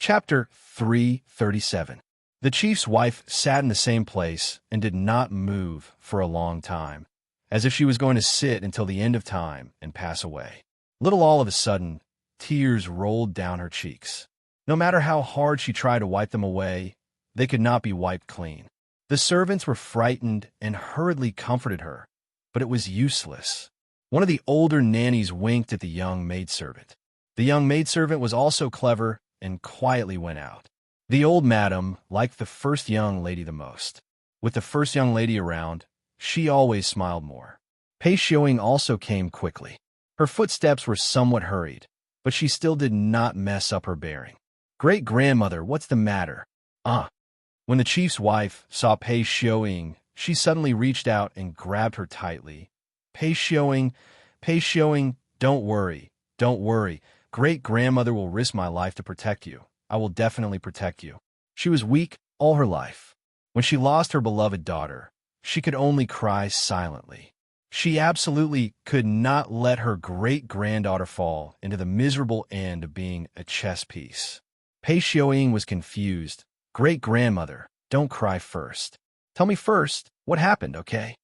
Chapter 337. The chief's wife sat in the same place and did not move for a long time, as if she was going to sit until the end of time and pass away. Little all of a sudden, tears rolled down her cheeks. No matter how hard she tried to wipe them away, they could not be wiped clean. The servants were frightened and hurriedly comforted her, but it was useless. One of the older nannies winked at the young maidservant. The young maidservant was also clever and quietly went out. The old madam liked the first young lady the most. With the first young lady around, she always smiled more. Pei Xiaoying also came quickly. Her footsteps were somewhat hurried, but she still did not mess up her bearing. "Great-grandmother, what's the matter?" When the chief's wife saw Pei Xiaoying, she suddenly reached out and grabbed her tightly. Pei Xiaoying, don't worry, don't worry. Great-grandmother will risk my life to protect you. I will definitely protect you. She was weak all her life. When she lost her beloved daughter, she could only cry silently. She absolutely could not let her great-granddaughter fall into the miserable end of being a chess piece. Pei Xiaoying was confused. "Great-grandmother, don't cry first. Tell me first what happened, okay?"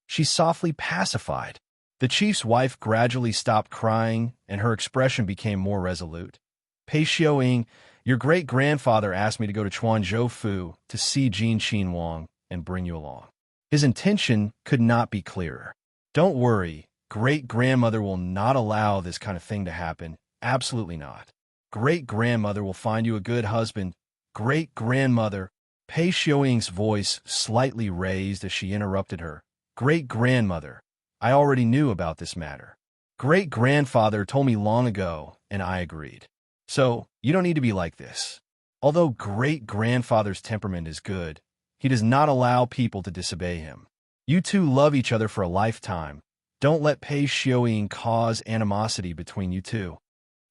She softly pacified. The chief's wife gradually stopped crying, and her expression became more resolute. "Pei Xiaoying, your great-grandfather asked me to go to Chuanzhou Fu to see Jin Wang and bring you along. His intention could not be clearer. Don't worry, great-grandmother will not allow this kind of thing to happen. Absolutely not. Great-grandmother will find you a good husband. Great-grandmother." Pei Xiaoying's voice slightly raised as she interrupted her. "Great-grandmother, I already knew about this matter. Great-grandfather told me long ago, and I agreed. So, you don't need to be like this. Although great-grandfather's temperament is good, he does not allow people to disobey him. You two love each other for a lifetime. Don't let Pei Xiaoying cause animosity between you two."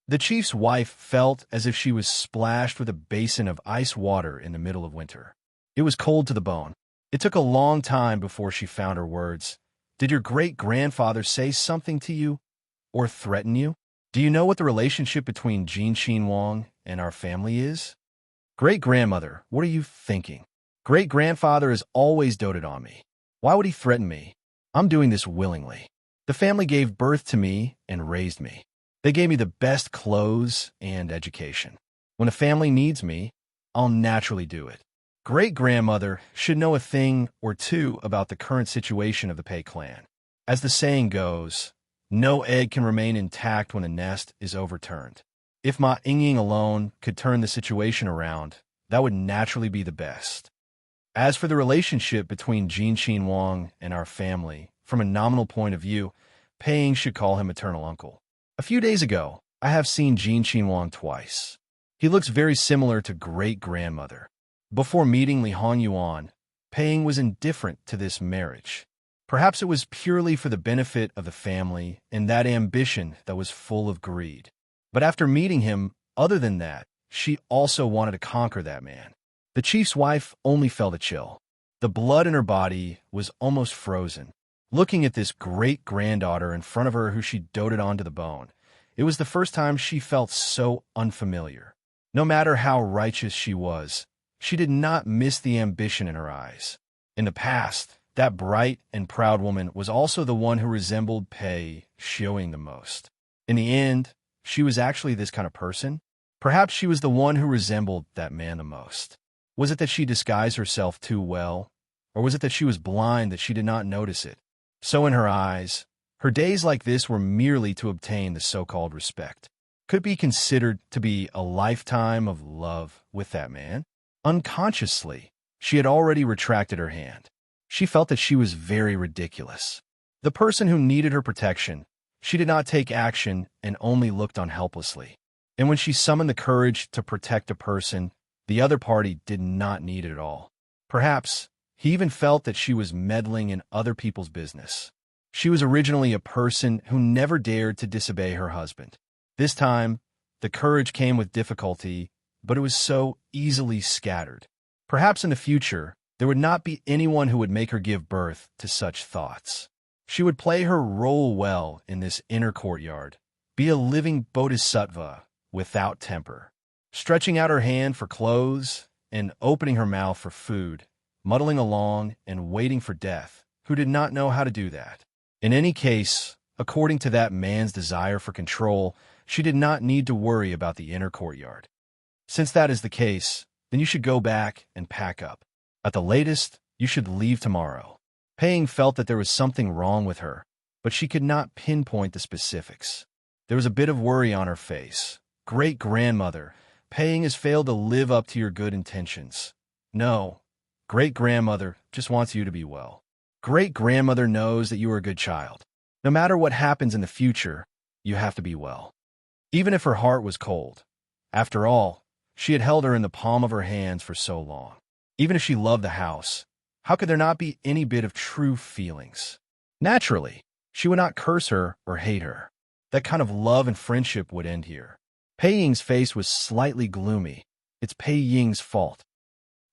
The chief's wife felt as if she was splashed with a basin of ice water in the middle of winter. It was cold to the bone. It took a long time before she found her words. "Did your great-grandfather say something to you? Or threaten you? Do you know what the relationship between Jin Wang and our family is?" "Great-grandmother, what are you thinking? Great-grandfather has always doted on me. Why would he threaten me? I'm doing this willingly. The family gave birth to me and raised me. They gave me the best clothes and education. When a family needs me, I'll naturally do it. Great-grandmother should know a thing or two about the current situation of the Pei clan. As the saying goes, no egg can remain intact when a nest is overturned. If Ma Yingying alone could turn the situation around, that would naturally be the best. As for the relationship between Jin Wang and our family, from a nominal point of view, Pei Ying should call him maternal uncle. A few days ago, I have seen Jin Wang twice. He looks very similar to great-grandmother. Before meeting Li Hongyuan, Pei Ying was indifferent to this marriage. Perhaps it was purely for the benefit of the family and that ambition that was full of greed. But after meeting him, other than that, she also wanted to conquer that man. The chief's wife only felt a chill. The blood in her body was almost frozen. Looking at this great-granddaughter in front of her who she doted on to the bone, it was the first time she felt so unfamiliar. No matter how righteous she was, she did not miss the ambition in her eyes. In the past, that bright and proud woman was also the one who resembled Pei Xiaoying the most. In the end, she was actually this kind of person. Perhaps she was the one who resembled that man the most. Was it that she disguised herself too well? Or was it that she was blind that she did not notice it? So in her eyes, her days like this were merely to obtain the so-called respect. Could be considered to be a lifetime of love with that man? Unconsciously, she had already retracted her hand. She felt that she was very ridiculous. The person who needed her protection, she did not take action and only looked on helplessly. And when she summoned the courage to protect a person, the other party did not need it at all. Perhaps he even felt that she was meddling in other people's business. She was originally a person who never dared to disobey her husband. This time, the courage came with difficulty, but it was so easily scattered. Perhaps in the future, there would not be anyone who would make her give birth to such thoughts. She would play her role well in this inner courtyard, be a living bodhisattva without temper. stretching out her hand for clothes and opening her mouth for food, muddling along and waiting for death, who did not know how to do that. In any case, according to that man's desire for control, she did not need to worry about the inner courtyard. Since that is the case, then you should go back and pack up. At the latest, you should leave tomorrow. Pei felt that there was something wrong with her, but she could not pinpoint the specifics. There was a bit of worry on her face. Great-grandmother, Pei has failed to live up to your good intentions. No, great-grandmother just wants you to be well. Great-grandmother knows that you are a good child. No matter what happens in the future, you have to be well. Even if her heart was cold. After all, she had held her in the palm of her hands for so long. Even if she loved the house, how could there not be any bit of true feelings? Naturally, she would not curse her or hate her. That kind of love and friendship would end here. Pei Ying's face was slightly gloomy. It's Pei Ying's fault.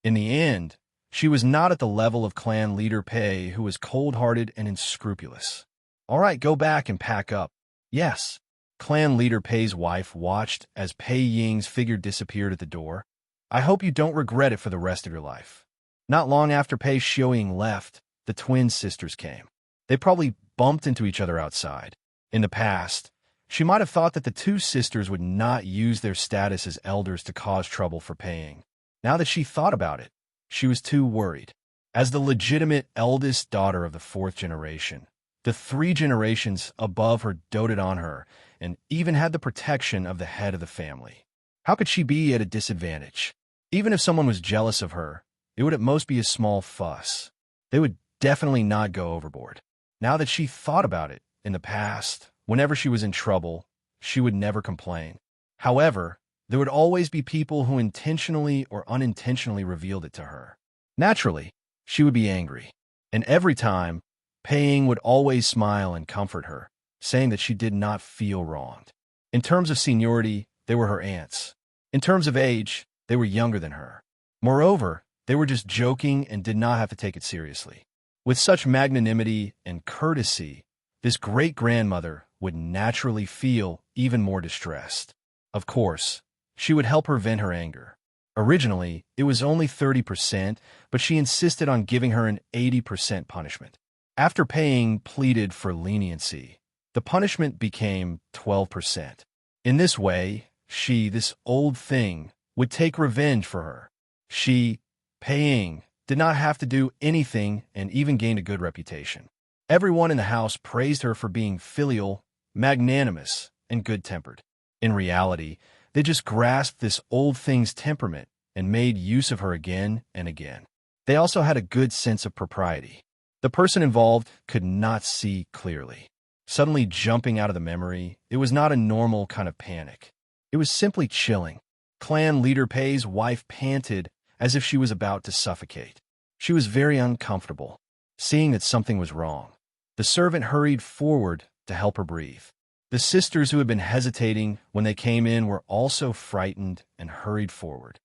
In the end, she was not at the level of clan leader Pei, who was cold-hearted and unscrupulous. All right, go back and pack up. Yes. Clan leader Pei's wife watched as Pei Ying's figure disappeared at the door. I hope you don't regret it for the rest of your life. Not long after Pei Xiaoying left, the twin sisters came. They probably bumped into each other outside. In the past, she might have thought that the two sisters would not use their status as elders to cause trouble for Pei. Now that she thought about it, she was too worried. As the legitimate eldest daughter of the fourth generation, the 3 generations above her doted on her and even had the protection of the head of the family. How could she be at a disadvantage? Even if someone was jealous of her, it would at most be a small fuss. They would definitely not go overboard. Now that she thought about it, in the past, whenever she was in trouble, she would never complain. However, there would always be people who intentionally or unintentionally revealed it to her. Naturally, she would be angry. And every time, Pei would always smile and comfort her, saying that she did not feel wronged. In terms of seniority, they were her aunts. In terms of age, they were younger than her. Moreover, they were just joking and did not have to take it seriously. With such magnanimity and courtesy, this great-grandmother would naturally feel even more distressed. Of course, she would help her vent her anger. Originally, it was only 30%, but she insisted on giving her an 80% punishment. After Pei pleaded for leniency, the punishment became 12%. In this way, she, this old thing, would take revenge for her. She, Pei, did not have to do anything and even gained a good reputation. Everyone in the house praised her for being filial, magnanimous, and good-tempered. In reality, they just grasped this old thing's temperament and made use of her again and again. They also had a good sense of propriety. The person involved could not see clearly. Suddenly jumping out of the memory, it was not a normal kind of panic. It was simply chilling. Clan leader Pei's wife panted as if she was about to suffocate. She was very uncomfortable, seeing that something was wrong. The servant hurried forward to help her breathe. The sisters who had been hesitating when they came in were also frightened and hurried forward.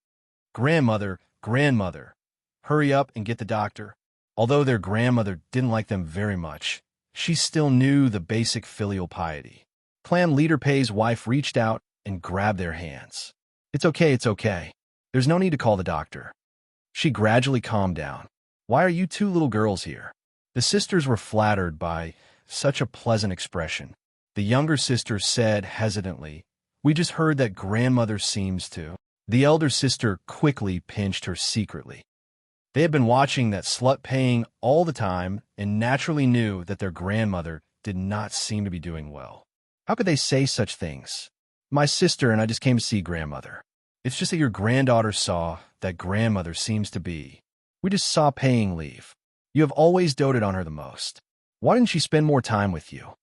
Grandmother, grandmother, hurry up and get the doctor. Although their grandmother didn't like them very much, she still knew the basic filial piety. Clan leader Pei's wife reached out and grabbed their hands. It's okay. There's no need to call the doctor. She gradually calmed down. Why are you 2 little girls here? The sisters were flattered by such a pleasant expression. The younger sister said hesitantly, we just heard that grandmother seems to. The elder sister quickly pinched her secretly. They had been watching that slut Pei all the time and naturally knew that their grandmother did not seem to be doing well. How could they say such things? My sister and I just came to see grandmother. It's just that your granddaughter saw that grandmother seems to be. We just saw Pei leave. You have always doted on her the most. Why didn't she spend more time with you?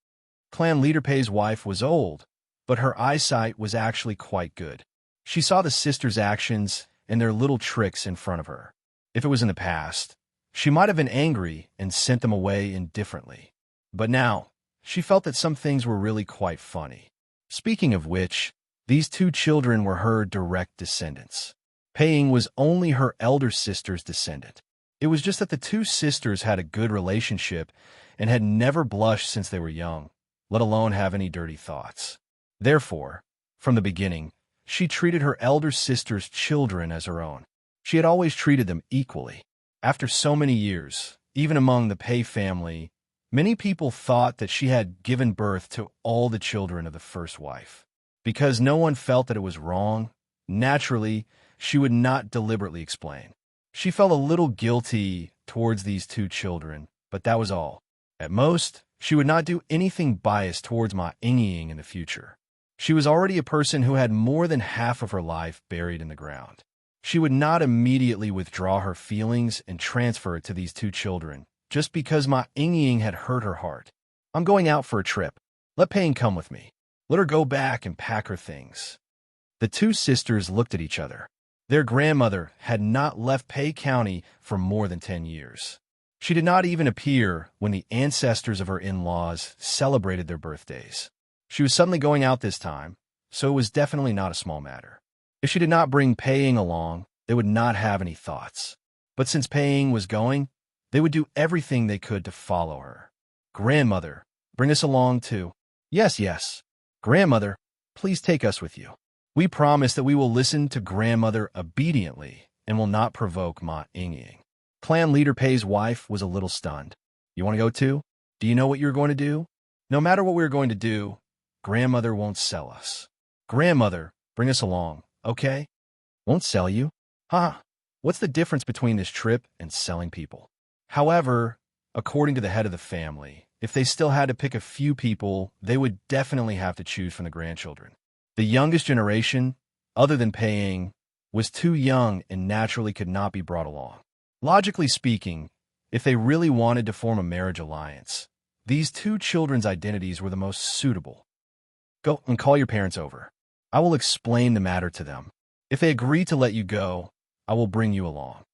Clan leader Pei's wife was old, but her eyesight was actually quite good. She saw the sisters' actions and their little tricks in front of her. If it was in the past, she might have been angry and sent them away indifferently. But now, she felt that some things were really quite funny. Speaking of which, these 2 children were her direct descendants. Pei was only her elder sister's descendant. It was just that the 2 sisters had a good relationship and had never blushed since they were young, let alone have any dirty thoughts. Therefore, from the beginning, she treated her elder sister's children as her own. She had always treated them equally. After so many years, even among the Pei family, many people thought that she had given birth to all the children of the first wife. Because no one felt that it was wrong, naturally, she would not deliberately explain. She felt a little guilty towards these two children, but that was all. At most, she would not do anything biased towards Ma Yingying in the future. She was already a person who had more than half of her life buried in the ground. She would not immediately withdraw her feelings and transfer it to these two children, just because Ma Yingying had hurt her heart. I'm going out for a trip. Let Pei come with me. Let her go back and pack her things. The two sisters looked at each other. Their grandmother had not left Pei County for more than 10 years. She did not even appear when the ancestors of her in-laws celebrated their birthdays. She was suddenly going out this time, so it was definitely not a small matter. If she did not bring Pei along, they would not have any thoughts. But since Pei was going, they would do everything they could to follow her. Grandmother, bring us along too. Yes, yes. Grandmother, please take us with you. We promise that we will listen to grandmother obediently and will not provoke Ma Yingying. Clan leader Pei's wife was a little stunned. You want to go too? Do you know what you're going to do? No matter what we're going to do, grandmother won't sell us. Grandmother, bring us along, okay? Won't sell you? Huh? What's the difference between this trip and selling people? However, according to the head of the family, if they still had to pick a few people, they would definitely have to choose from the grandchildren. The youngest generation, other than Pei, was too young and naturally could not be brought along. Logically speaking, if they really wanted to form a marriage alliance, these two children's identities were the most suitable. Go and call your parents over. I will explain the matter to them. If they agree to let you go, I will bring you along.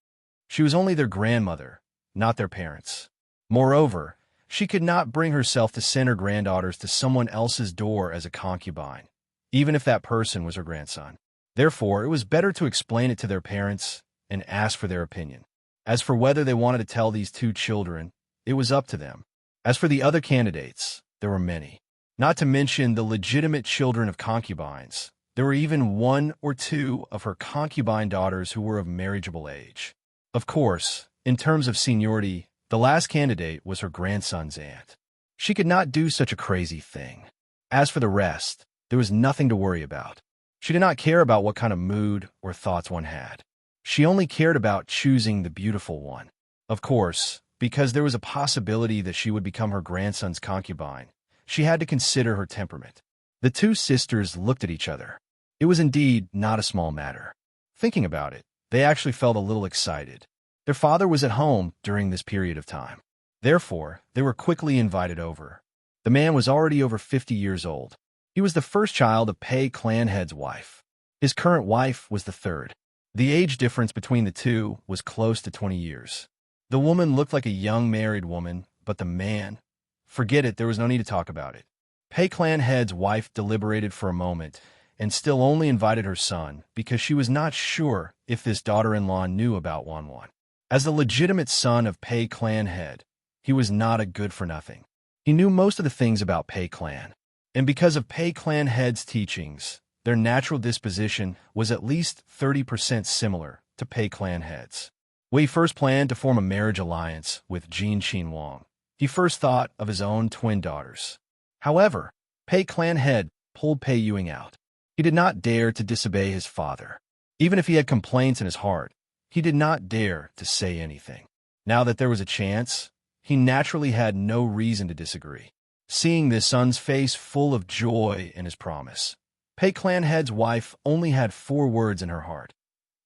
She was only their grandmother, not their parents. Moreover, she could not bring herself to send her granddaughters to someone else's door as a concubine, even if that person was her grandson. Therefore, it was better to explain it to their parents and ask for their opinion. As for whether they wanted to tell these two children, it was up to them. As for the other candidates, there were many. Not to mention the legitimate children of concubines. There were even one or two of her concubine daughters who were of marriageable age. Of course, in terms of seniority, the last candidate was her grandson's aunt. She could not do such a crazy thing. As for the rest, there was nothing to worry about. She did not care about what kind of mood or thoughts one had. She only cared about choosing the beautiful one. Of course, because there was a possibility that she would become her grandson's concubine, she had to consider her temperament. The two sisters looked at each other. It was indeed not a small matter. Thinking about it, they actually felt a little excited. Their father was at home during this period of time. Therefore, they were quickly invited over. The man was already over 50 years old. He was the first child of Pei clan head's wife. His current wife was the third. The age difference between the two was close to 20 years. The woman looked like a young married woman, but the man, forget it, there was no need to talk about it. Pei clan head's wife deliberated for a moment and still only invited her son because she was not sure if this daughter-in-law knew about Wan. As the legitimate son of Pei clan head, he was not a good-for-nothing. He knew most of the things about Pei clan, and because of Pei clan head's teachings, their natural disposition was at least 30% similar to Pei clan heads. When he first planned to form a marriage alliance with Jin Qin Wang, he first thought of his own twin daughters. However, Pei clan head pulled Pei Yuing out. He did not dare to disobey his father. Even if he had complaints in his heart, he did not dare to say anything. Now that there was a chance, he naturally had no reason to disagree. Seeing this son's face full of joy in his promise, Pei clan head's wife only had 4 words in her heart,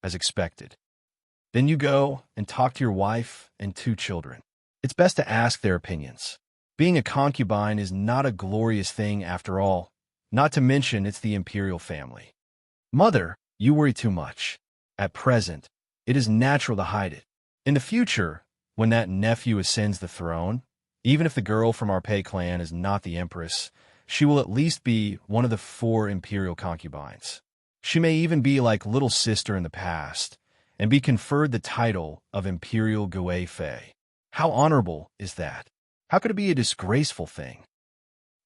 as expected. Then you go and talk to your wife and 2 children. It's best to ask their opinions. Being a concubine is not a glorious thing after all, not to mention it's the imperial family. Mother, you worry too much. At present, it is natural to hide it. In the future, when that nephew ascends the throne, even if the girl from our Pei clan is not the empress, she will at least be one of the 4 imperial concubines. She may even be like little sister in the past, and be conferred the title of Imperial Gui Fei. How honorable is that? How could it be a disgraceful thing?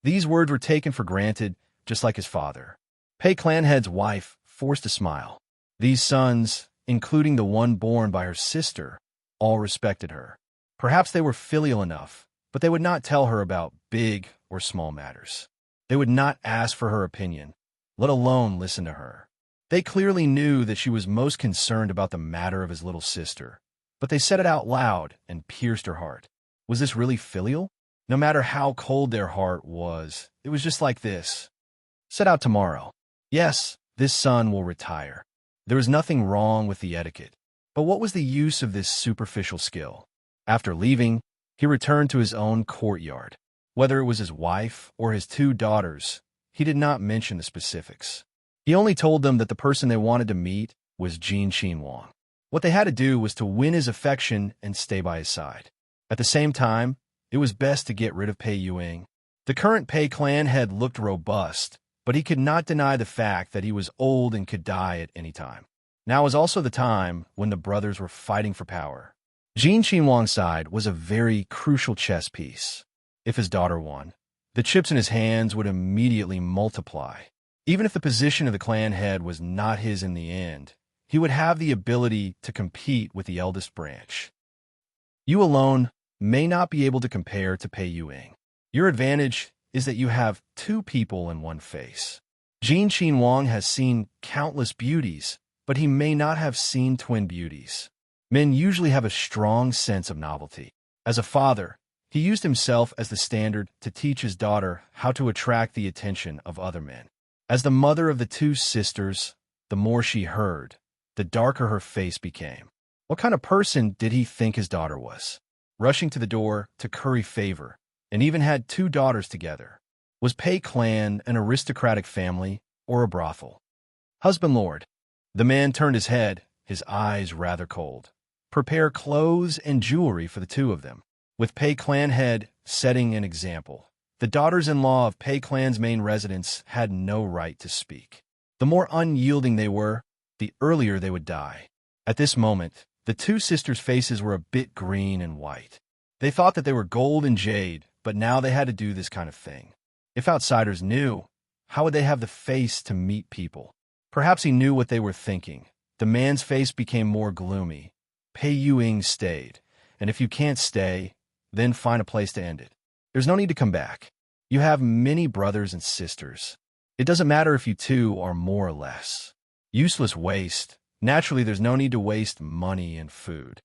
These words were taken for granted, just like his father. Pei clan head's wife forced a smile. These sons, including the one born by her sister, all respected her. Perhaps they were filial enough, but they would not tell her about big or small matters. They would not ask for her opinion, let alone listen to her. They clearly knew that she was most concerned about the matter of his little sister, but they said it out loud and pierced her heart. Was this really filial? No matter how cold their heart was, it was just like this. Set out tomorrow. Yes, this son will retire. There was nothing wrong with the etiquette. But what was the use of this superficial skill? After leaving, he returned to his own courtyard. Whether it was his wife or his 2 daughters, he did not mention the specifics. He only told them that the person they wanted to meet was Wang. What they had to do was to win his affection and stay by his side. At the same time, it was best to get rid of Pei Yuing. The current Pei clan head looked robust, but he could not deny the fact that he was old and could die at any time. Now was also the time when the brothers were fighting for power. Wang's side was a very crucial chess piece. If his daughter won, the chips in his hands would immediately multiply. Even if the position of the clan head was not his in the end, he would have the ability to compete with the eldest branch. You alone may not be able to compare to Pei Yuing. Your advantage is that you have 2 people in one face. Wang has seen countless beauties, but he may not have seen twin beauties. Men usually have a strong sense of novelty. As a father, he used himself as the standard to teach his daughter how to attract the attention of other men. As the mother of the 2 sisters, the more she heard, the darker her face became. What kind of person did he think his daughter was? Rushing to the door to curry favor, and even had 2 daughters together. Was Pei clan an aristocratic family or a brothel? Husband lord. The man turned his head, his eyes rather cold. Prepare clothes and jewelry for the 2 of them. With Pei clan head setting an example, the daughters-in-law of Pei clan's main residence had no right to speak. The more unyielding they were, the earlier they would die. At this moment, the 2 sisters' faces were a bit green and white. They thought that they were gold and jade, but now they had to do this kind of thing. If outsiders knew, how would they have the face to meet people? Perhaps he knew what they were thinking. The man's face became more gloomy. Pei Yuing stayed, and if you can't stay, then find a place to end it. There's no need to come back. You have many brothers and sisters. It doesn't matter if you 2 are more or less. Useless waste. Naturally, there's no need to waste money and food.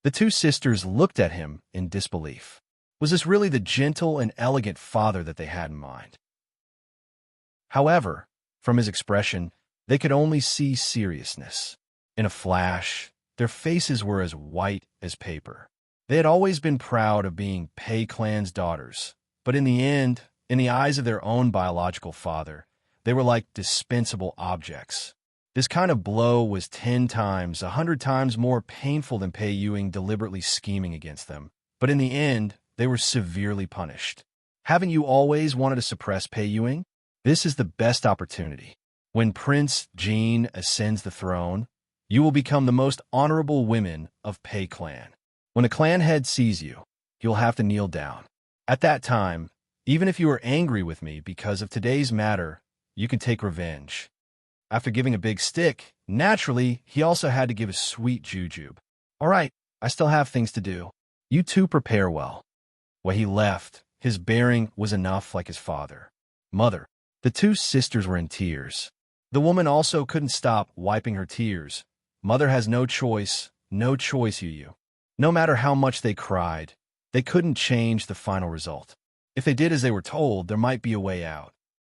The 2 sisters looked at him in disbelief. Was this really the gentle and elegant father that they had in mind? However, from his expression, they could only see seriousness. In a flash, their faces were as white as paper. They had always been proud of being Pei clan's daughters, but in the end, in the eyes of their own biological father, they were like dispensable objects. This kind of blow was 10 times, 100 times more painful than Pei Yuing deliberately scheming against them, but in the end, they were severely punished. Haven't you always wanted to suppress Pei Yuing? This is the best opportunity. When Prince Jin ascends the throne, you will become the most honorable women of Pei clan. When a clan head sees you, you'll have to kneel down. At that time, even if you are angry with me because of today's matter, you can take revenge. After giving a big stick, naturally, he also had to give a sweet jujube. All right, I still have things to do. You 2 prepare well. When he left, his bearing was enough like his father. Mother. The 2 sisters were in tears. The woman also couldn't stop wiping her tears. Mother has no choice, you. No matter how much they cried, they couldn't change the final result. If they did as they were told, there might be a way out.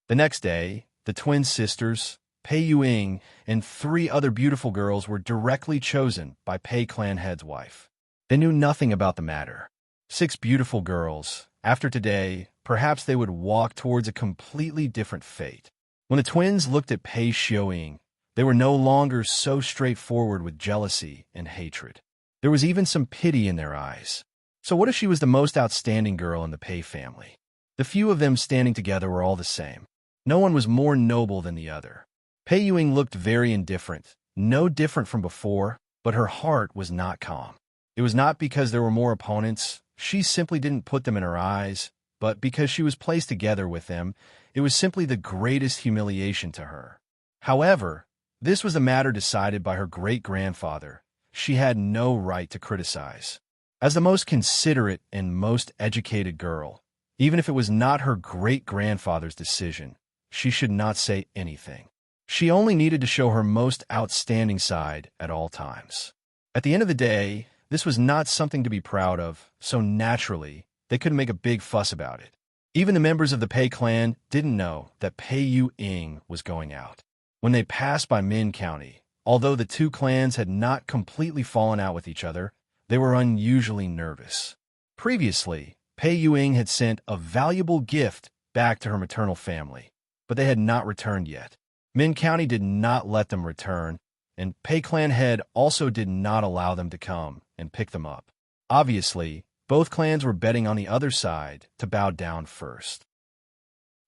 The next day, the twin sisters, Pei Yuing, and 3 other beautiful girls were directly chosen by Pei clan head's wife. They knew nothing about the matter. 6 beautiful girls. After today, perhaps they would walk towards a completely different fate. When the twins looked at Pei Yuing, they were no longer so straightforward with jealousy and hatred. There was even some pity in their eyes. So what if she was the most outstanding girl in the Pei family? The few of them standing together were all the same. No one was more noble than the other. Pei Yuing looked very indifferent, no different from before, but her heart was not calm. It was not because there were more opponents. She simply didn't put them in her eyes, but because she was placed together with them, it was simply the greatest humiliation to her. However, This was a matter decided by her great-grandfather. She had no right to criticize. As the most considerate and most educated girl, even if it was not her great-grandfather's decision, she should not say anything. She only needed to show her most outstanding side at all times. At the end of the day, this was not something to be proud of, so naturally, they couldn't make a big fuss about it. Even the members of the Pei clan didn't know that Pei Yu-ing was going out. When they passed by Min County, although the two clans had not completely fallen out with each other, they were unusually nervous. Previously, Pei Yu-ing had sent a valuable gift back to her maternal family, but they had not returned yet. Min County did not let them return, and Pei clan head also did not allow them to come and pick them up. Obviously, both clans were betting on the other side to bow down first.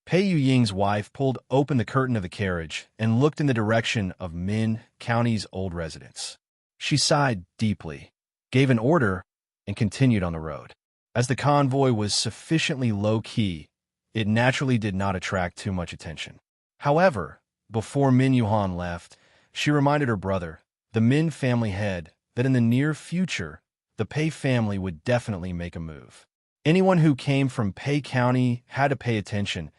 Pei Yu-ying's wife pulled open the curtain of the carriage and looked in the direction of Min County's old residence. She sighed deeply, gave an order, and continued on the road. As the convoy was sufficiently low-key, it naturally did not attract too much attention. However, before Min Yuhan left, she reminded her brother, the Min family head, that in the near future, the Pei family would definitely make a move. Anyone who came from Pei County had to pay attention,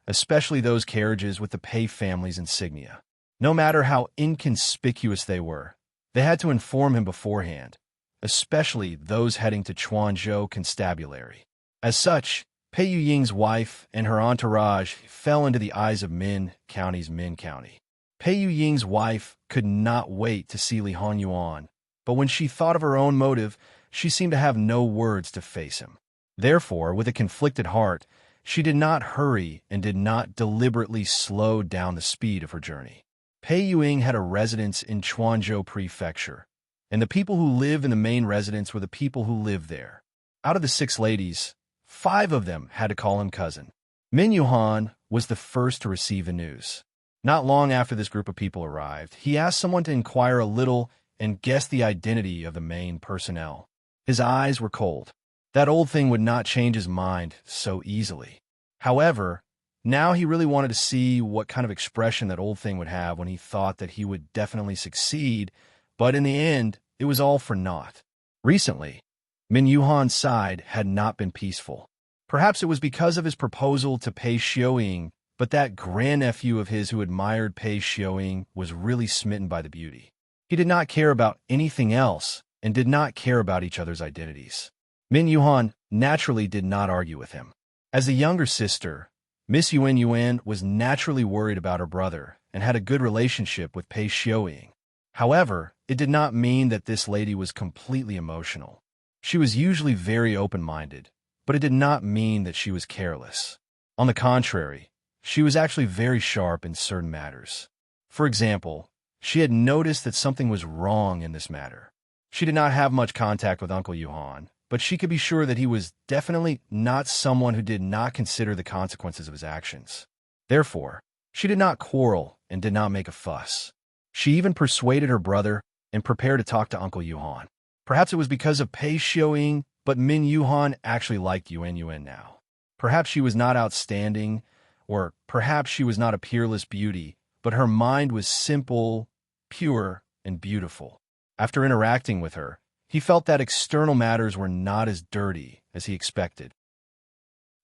especially those carriages with the Pei family's insignia. No matter how inconspicuous they were, they had to inform him beforehand, especially those heading to Chuanzhou Constabulary. As such, Pei Yu-ying's wife and her entourage fell into the eyes of Min County's Min County. Pei Yu-ying's wife could not wait to see Li Hongyuan, but when she thought of her own motive, she seemed to have no words to face him. Therefore, with a conflicted heart, she did not hurry and did not deliberately slow down the speed of her journey. Pei Yu-ing had a residence in Chuanzhou Prefecture, and the people who live in the main residence were the people who lived there. Out of the 6 ladies, 5 of them had to call him cousin. Min Yuhan was the first to receive the news. Not long after this group of people arrived, he asked someone to inquire a little and guess the identity of the main personnel. His eyes were cold. That old thing would not change his mind so easily. However, now he really wanted to see what kind of expression that old thing would have when he thought that he would definitely succeed, but in the end, it was all for naught. Recently, Min Yuhan's side had not been peaceful. Perhaps it was because of his proposal to Pei Xiuying, but that grandnephew of his who admired Pei Xiuying was really smitten by the beauty. He did not care about anything else and did not care about each other's identities. Min Yuhan naturally did not argue with him. As the younger sister, Miss Yuan was naturally worried about her brother and had a good relationship with Pei Xiuying. However, it did not mean that this lady was completely emotional. She was usually very open-minded, but it did not mean that she was careless. On the contrary, she was actually very sharp in certain matters. For example, she had noticed that something was wrong in this matter. She did not have much contact with Uncle Yuhan, but she could be sure that he was definitely not someone who did not consider the consequences of his actions. Therefore, she did not quarrel and did not make a fuss. She even persuaded her brother and prepared to talk to Uncle Yuhan. Perhaps it was because of Pei Xiuying, but Min Yuhan actually liked Yuan now. Perhaps she was not outstanding, or perhaps she was not a peerless beauty, but her mind was simple, pure, and beautiful. After interacting with her, he felt that external matters were not as dirty as he expected.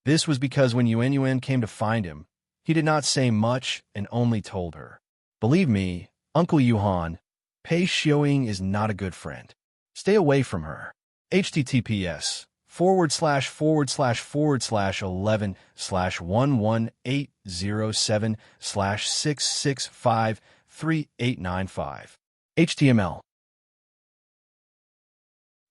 This was because when Yuan came to find him, he did not say much and only told her, "Believe me, Uncle Yuhan, Pei Xiuying is not a good friend. Stay away from her. https://11/11/11807/6653895. HTML.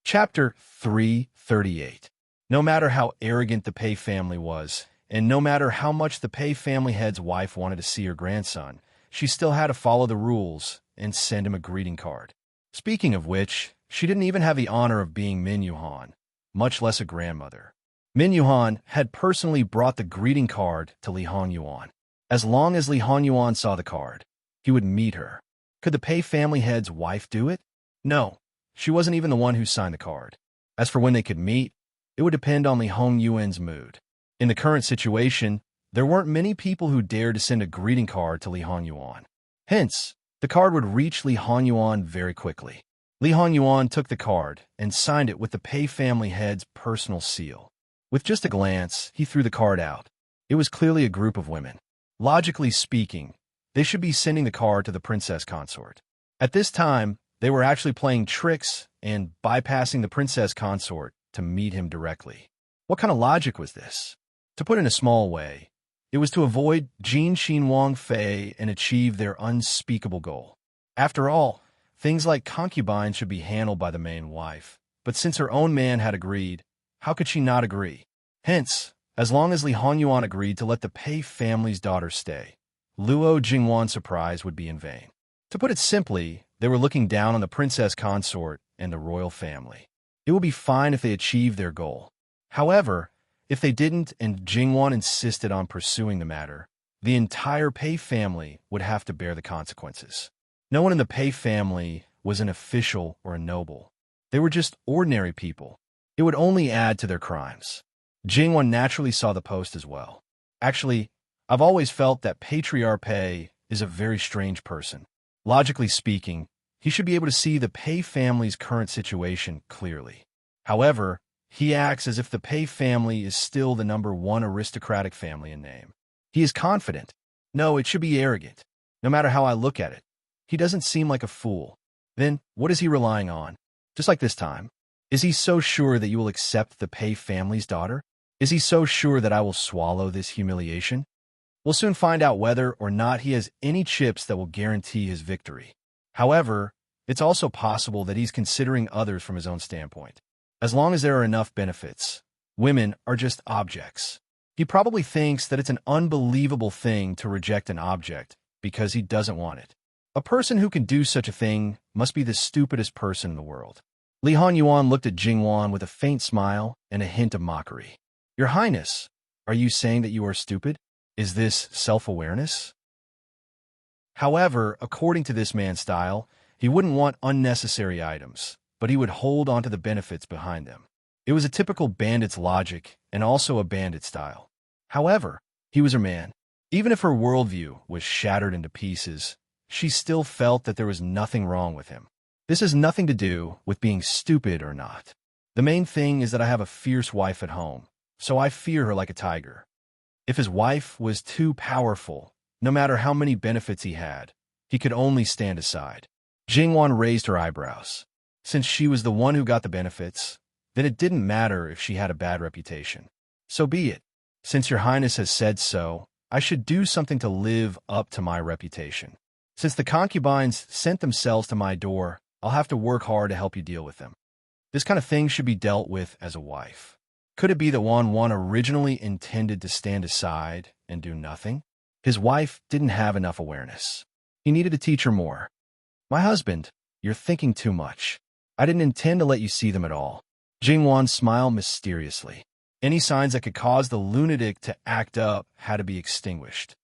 Chapter 338. No matter how arrogant the Pei family was, and no matter how much the Pei family head's wife wanted to see her grandson, she still had to follow the rules and send him a greeting card. Speaking of which, she didn't even have the honor of being Min Yuhan, much less a grandmother. Min Yuhan had personally brought the greeting card to Li Hongyuan. As long as Li Hongyuan saw the card, he would meet her. Could the Pei family head's wife do it? No. She wasn't even the one who signed the card. As for when they could meet, it would depend on Li Hongyuan's mood. In the current situation, there weren't many people who dared to send a greeting card to Li Hongyuan. Hence, the card would reach Li Hanyuan very quickly. Li Hanyuan took the card and signed it with the Pei family head's personal seal. With just a glance, he threw the card out. It was clearly a group of women. Logically speaking, they should be sending the card to the princess consort. At this time, they were actually playing tricks and bypassing the princess consort to meet him directly. What kind of logic was this? To put it in a small way, it was to avoid Jin Xin Wang Fei and achieve their unspeakable goal. After all, things like concubines should be handled by the main wife, but since her own man had agreed, how could she not agree? Hence, as long as Li Hanyuan agreed to let the Pei family's daughter stay, Luo Jingwan's surprise would be in vain. To put it simply, they were looking down on the princess consort and the royal family. It would be fine if they achieved their goal. However, if they didn't and Jingwan insisted on pursuing the matter, the entire Pei family would have to bear the consequences. No one in the Pei family was an official or a noble. They were just ordinary people. It would only add to their crimes. Jingwan naturally saw the post as well. Actually, I've always felt that Patriarch Pei is a very strange person. Logically speaking, he should be able to see the Pei family's current situation clearly. However, he acts as if the Pei family is still the #1 aristocratic family in name. He is confident. No, it should be arrogant. No matter how I look at it, he doesn't seem like a fool. Then, what is he relying on? Just like this time. Is he so sure that you will accept the Pei family's daughter? Is he so sure that I will swallow this humiliation? We'll soon find out whether or not he has any chips that will guarantee his victory. However, it's also possible that he's considering others from his own standpoint. As long as there are enough benefits, women are just objects. He probably thinks that it's an unbelievable thing to reject an object because he doesn't want it. A person who can do such a thing must be the stupidest person in the world. Li Hanyuan looked at Jingwan with a faint smile and a hint of mockery. Your Highness, are you saying that you are stupid? Is this self-awareness? However, according to this man's style, he wouldn't want unnecessary items, but he would hold onto the benefits behind them. It was a typical bandit's logic and also a bandit style. However, he was her man. Even if her worldview was shattered into pieces, she still felt that there was nothing wrong with him. This has nothing to do with being stupid or not. The main thing is that I have a fierce wife at home, so I fear her like a tiger. If his wife was too powerful, no matter how many benefits he had, he could only stand aside. Jingwan raised her eyebrows. Since she was the one who got the benefits, then it didn't matter if she had a bad reputation. So be it. Since your Highness has said so, I should do something to live up to my reputation. Since the concubines sent themselves to my door, I'll have to work hard to help you deal with them. This kind of thing should be dealt with as a wife. Could it be that Wang originally intended to stand aside and do nothing? His wife didn't have enough awareness. He needed to teach her more. My husband, you're thinking too much. I didn't intend to let you see them at all. Jingwan smiled mysteriously. Any signs that could cause the lunatic to act up had to be extinguished.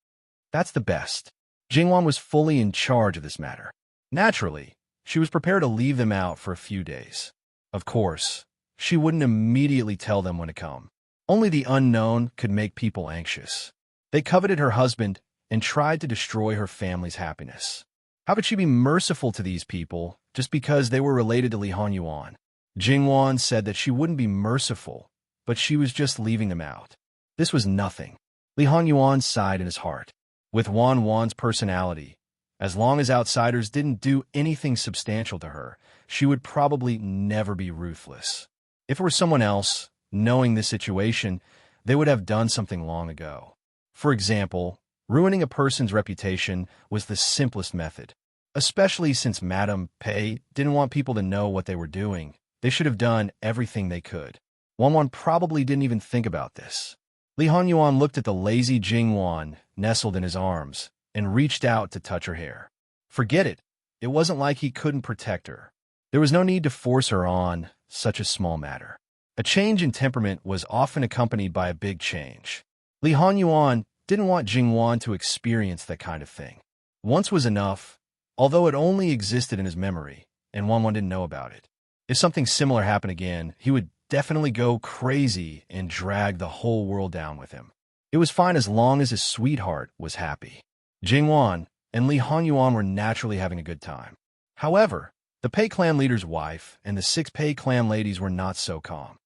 That's the best. Jingwan was fully in charge of this matter. Naturally, she was prepared to leave them out for a few days. Of course, she wouldn't immediately tell them when to come. Only the unknown could make people anxious. They coveted her husband and tried to destroy her family's happiness. How could she be merciful to these people just because they were related to Li Hanyuan? Jingwan said that she wouldn't be merciful, but she was just leaving them out. This was nothing. Li Hanyuan sighed in his heart. With Wan's personality, as long as outsiders didn't do anything substantial to her, she would probably never be ruthless. If it were someone else, knowing this situation, they would have done something long ago. For example, ruining a person's reputation was the simplest method. Especially since Madame Pei didn't want people to know what they were doing, they should have done everything they could. Wang probably didn't even think about this. Li Hanyuan looked at the lazy Jingwan nestled in his arms and reached out to touch her hair. Forget it. It wasn't like he couldn't protect her. There was no need to force her on such a small matter. A change in temperament was often accompanied by a big change. Li Hanyuan didn't want Jingwan to experience that kind of thing. Once was enough, although it only existed in his memory, and Wang didn't know about it. If something similar happened again, he would definitely go crazy and drag the whole world down with him. It was fine as long as his sweetheart was happy. Jingwan, and Li Hanyuan were naturally having a good time. However, the Pei clan leader's wife and the 6 Pei clan ladies were not so calm.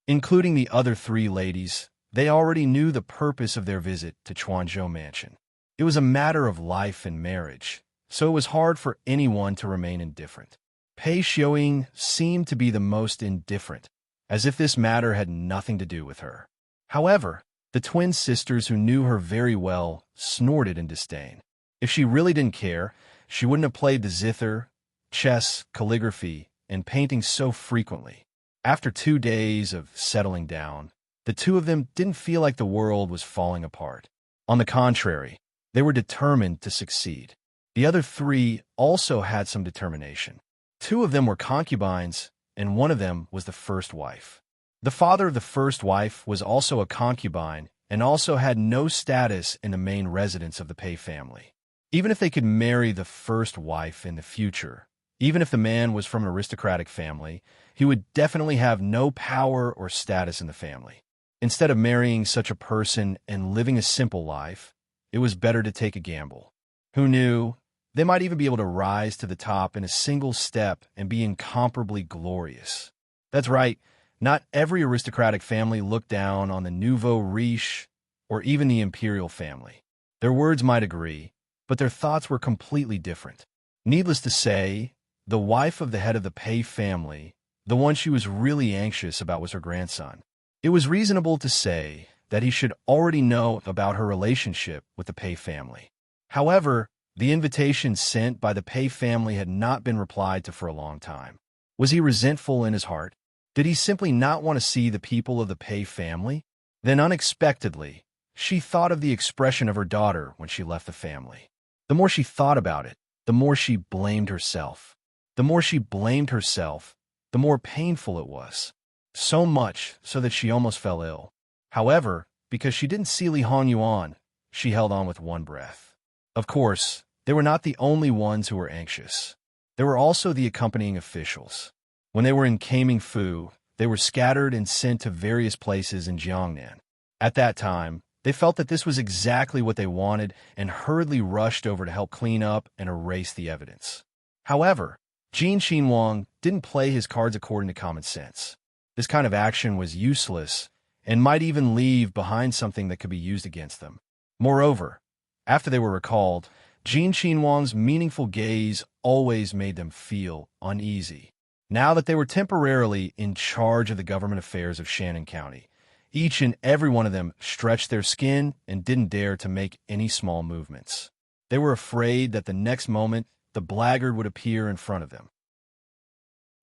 Including the other 3 ladies, they already knew the purpose of their visit to Chuanzhou Mansion. It was a matter of life and marriage, so it was hard for anyone to remain indifferent. Pei Xiaoying seemed to be the most indifferent, as if this matter had nothing to do with her. However, the twin sisters who knew her very well snorted in disdain. If she really didn't care, she wouldn't have played the zither, chess, calligraphy, and painting so frequently. After 2 days of settling down, the 2 of them didn't feel like the world was falling apart. On the contrary, they were determined to succeed. The other 3 also had some determination. 2 of them were concubines, and 1 of them was the first wife. The father of the first wife was also a concubine and also had no status in the main residence of the Pei family. Even if they could marry the first wife in the future, even if the man was from an aristocratic family, he would definitely have no power or status in the family. Instead of marrying such a person and living a simple life, it was better to take a gamble. Who knew? They might even be able to rise to the top in a single step and be incomparably glorious. That's right, not every aristocratic family looked down on the nouveau riche or even the imperial family. Their words might agree, but their thoughts were completely different. Needless to say, the wife of the head of the Pei family, the one she was really anxious about, was her grandson. It was reasonable to say that he should already know about her relationship with the Pei family. However, the invitation sent by the Pei family had not been replied to for a long time. Was he resentful in his heart? Did he simply not want to see the people of the Pei family? Then unexpectedly, she thought of the expression of her daughter when she left the family. The more she thought about it, the more she blamed herself. The more she blamed herself, the more painful it was. So much so that she almost fell ill. However, because she didn't see Li Hanyuan, she held on with one breath. Of course, they were not the only ones who were anxious. There were also the accompanying officials. When they were in Kamingfu, they were scattered and sent to various places in Jiangnan. At that time, they felt that this was exactly what they wanted and hurriedly rushed over to help clean up and erase the evidence. However, Jin Xinwang didn't play his cards according to common sense. This kind of action was useless and might even leave behind something that could be used against them. Moreover, after they were recalled, Jin Xinwang's meaningful gaze always made them feel uneasy. Now that they were temporarily in charge of the government affairs of Shannon County, each and every one of them stretched their skin and didn't dare to make any small movements. They were afraid that the next moment the blackguard would appear in front of them.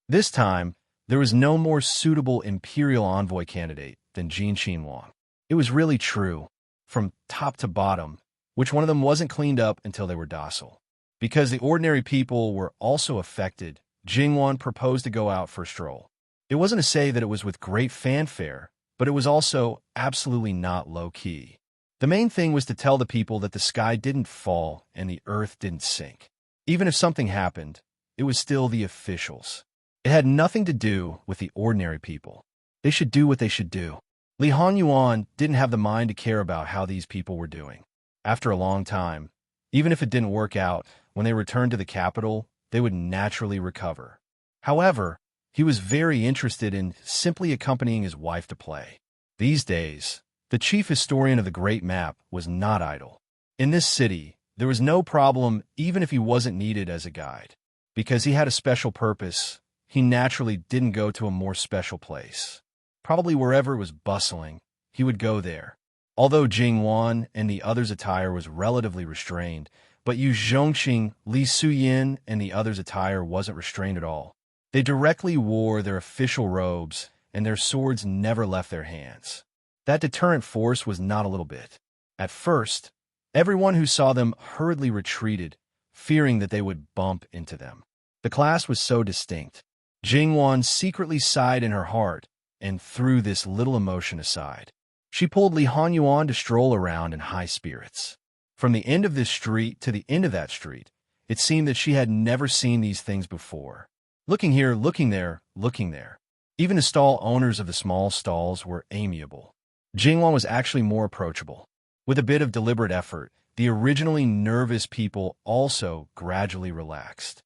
This time, there was no more suitable imperial envoy candidate than Jin Xinwang. It was really true, from top to bottom, which one of them wasn't cleaned up until they were docile. Because the ordinary people were also affected, Jingwan proposed to go out for a stroll. It wasn't to say that it was with great fanfare, but it was also absolutely not low-key. The main thing was to tell the people that the sky didn't fall and the earth didn't sink. Even if something happened, it was still the officials. It had nothing to do with the ordinary people. They should do what they should do. Li Hanyuan didn't have the mind to care about how these people were doing. After a long time, even if it didn't work out, when they returned to the capital, they would naturally recover. However, he was very interested in simply accompanying his wife to play. These days, the chief historian of the Great Map was not idle. In this city, there was no problem even if he wasn't needed as a guide. Because he had a special purpose, he naturally didn't go to a more special place. Probably wherever it was bustling, he would go there. Although Jingwan and the others' attire was relatively restrained, but Yu Zhongxing, Li Suyin, and the others' attire wasn't restrained at all. They directly wore their official robes, and their swords never left their hands. That deterrent force was not a little bit. At first, everyone who saw them hurriedly retreated, fearing that they would bump into them. The class was so distinct. Jingwan secretly sighed in her heart and threw this little emotion aside. She pulled Li Hanyuan to stroll around in high spirits. From the end of this street to the end of that street, it seemed that she had never seen these things before. Looking here, looking there, looking there. Even the stall owners of the small stalls were amiable. Jingwan was actually more approachable. With a bit of deliberate effort, the originally nervous people also gradually relaxed.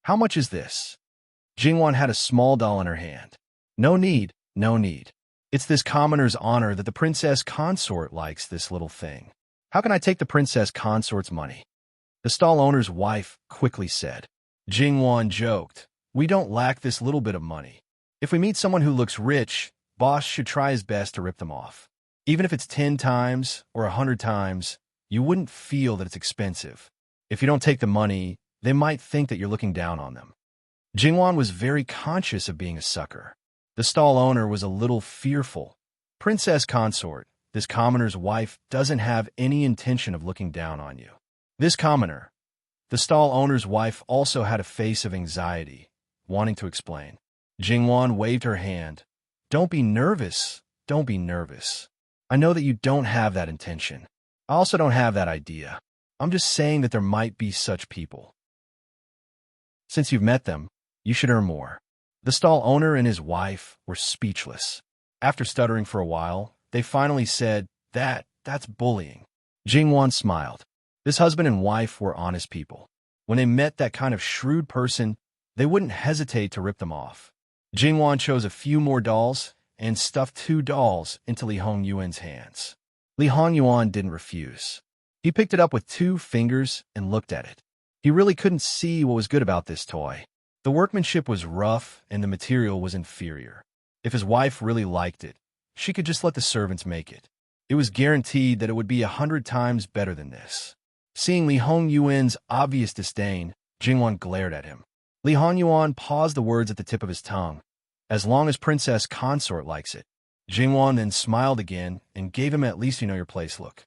"How much is this?" Jingwan had a small doll in her hand. "No need, no need. It's this commoner's honor that the princess consort likes this little thing. How can I take the princess consort's money?" The stall owner's wife quickly said. Jingwan joked, "We don't lack this little bit of money. If we meet someone who looks rich, boss should try his best to rip them off. Even if it's 10 times or 100 times, you wouldn't feel that it's expensive. If you don't take the money, they might think that you're looking down on them." Jingwan was very conscious of being a sucker. The stall owner was a little fearful. "Princess consort, this commoner's wife doesn't have any intention of looking down on you." This commoner. The stall owner's wife also had a face of anxiety, wanting to explain. Jingwan waved her hand. "Don't be nervous. Don't be nervous. I know that you don't have that intention. I also don't have that idea. I'm just saying that there might be such people. Since you've met them, you should earn more." The stall owner and his wife were speechless. After stuttering for a while, they finally said, That's bullying." Jingwan smiled. This husband and wife were honest people. When they met that kind of shrewd person, they wouldn't hesitate to rip them off. Jingwan chose a few more dolls and stuffed 2 dolls into Li Hongyuan's hands. Li Hongyuan didn't refuse. He picked it up with 2 fingers and looked at it. He really couldn't see what was good about this toy. The workmanship was rough and the material was inferior. If his wife really liked it, she could just let the servants make it. It was guaranteed that it would be 100 times better than this. Seeing Li Hongyuan's obvious disdain, Jingwan glared at him. Li Hongyuan paused the words at the tip of his tongue. "As long as Princess Consort likes it." Jingwan then smiled again and gave him "at least you know your place" look.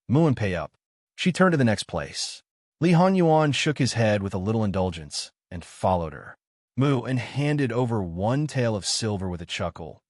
"Muin, pay up." She turned to the next place. Li Hongyuan shook his head with a little indulgence and followed her. Muin handed over 1 tael of silver with a chuckle.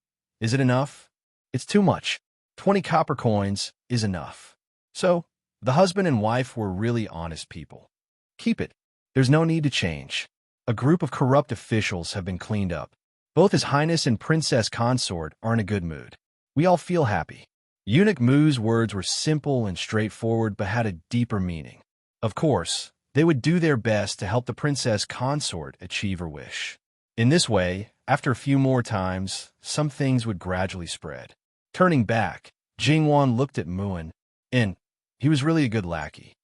"Is it enough?" "It's too much. 20 copper coins is enough." So, the husband and wife were really honest people. "Keep it. There's no need to change. A group of corrupt officials have been cleaned up. Both His Highness and Princess Consort are in a good mood. We all feel happy." Eunuch Mu's words were simple and straightforward but had a deeper meaning. Of course, they would do their best to help the Princess Consort achieve her wish. In this way, after a few more times, some things would gradually spread. Turning back, Jingwan looked at Muin, and he was really a good lackey.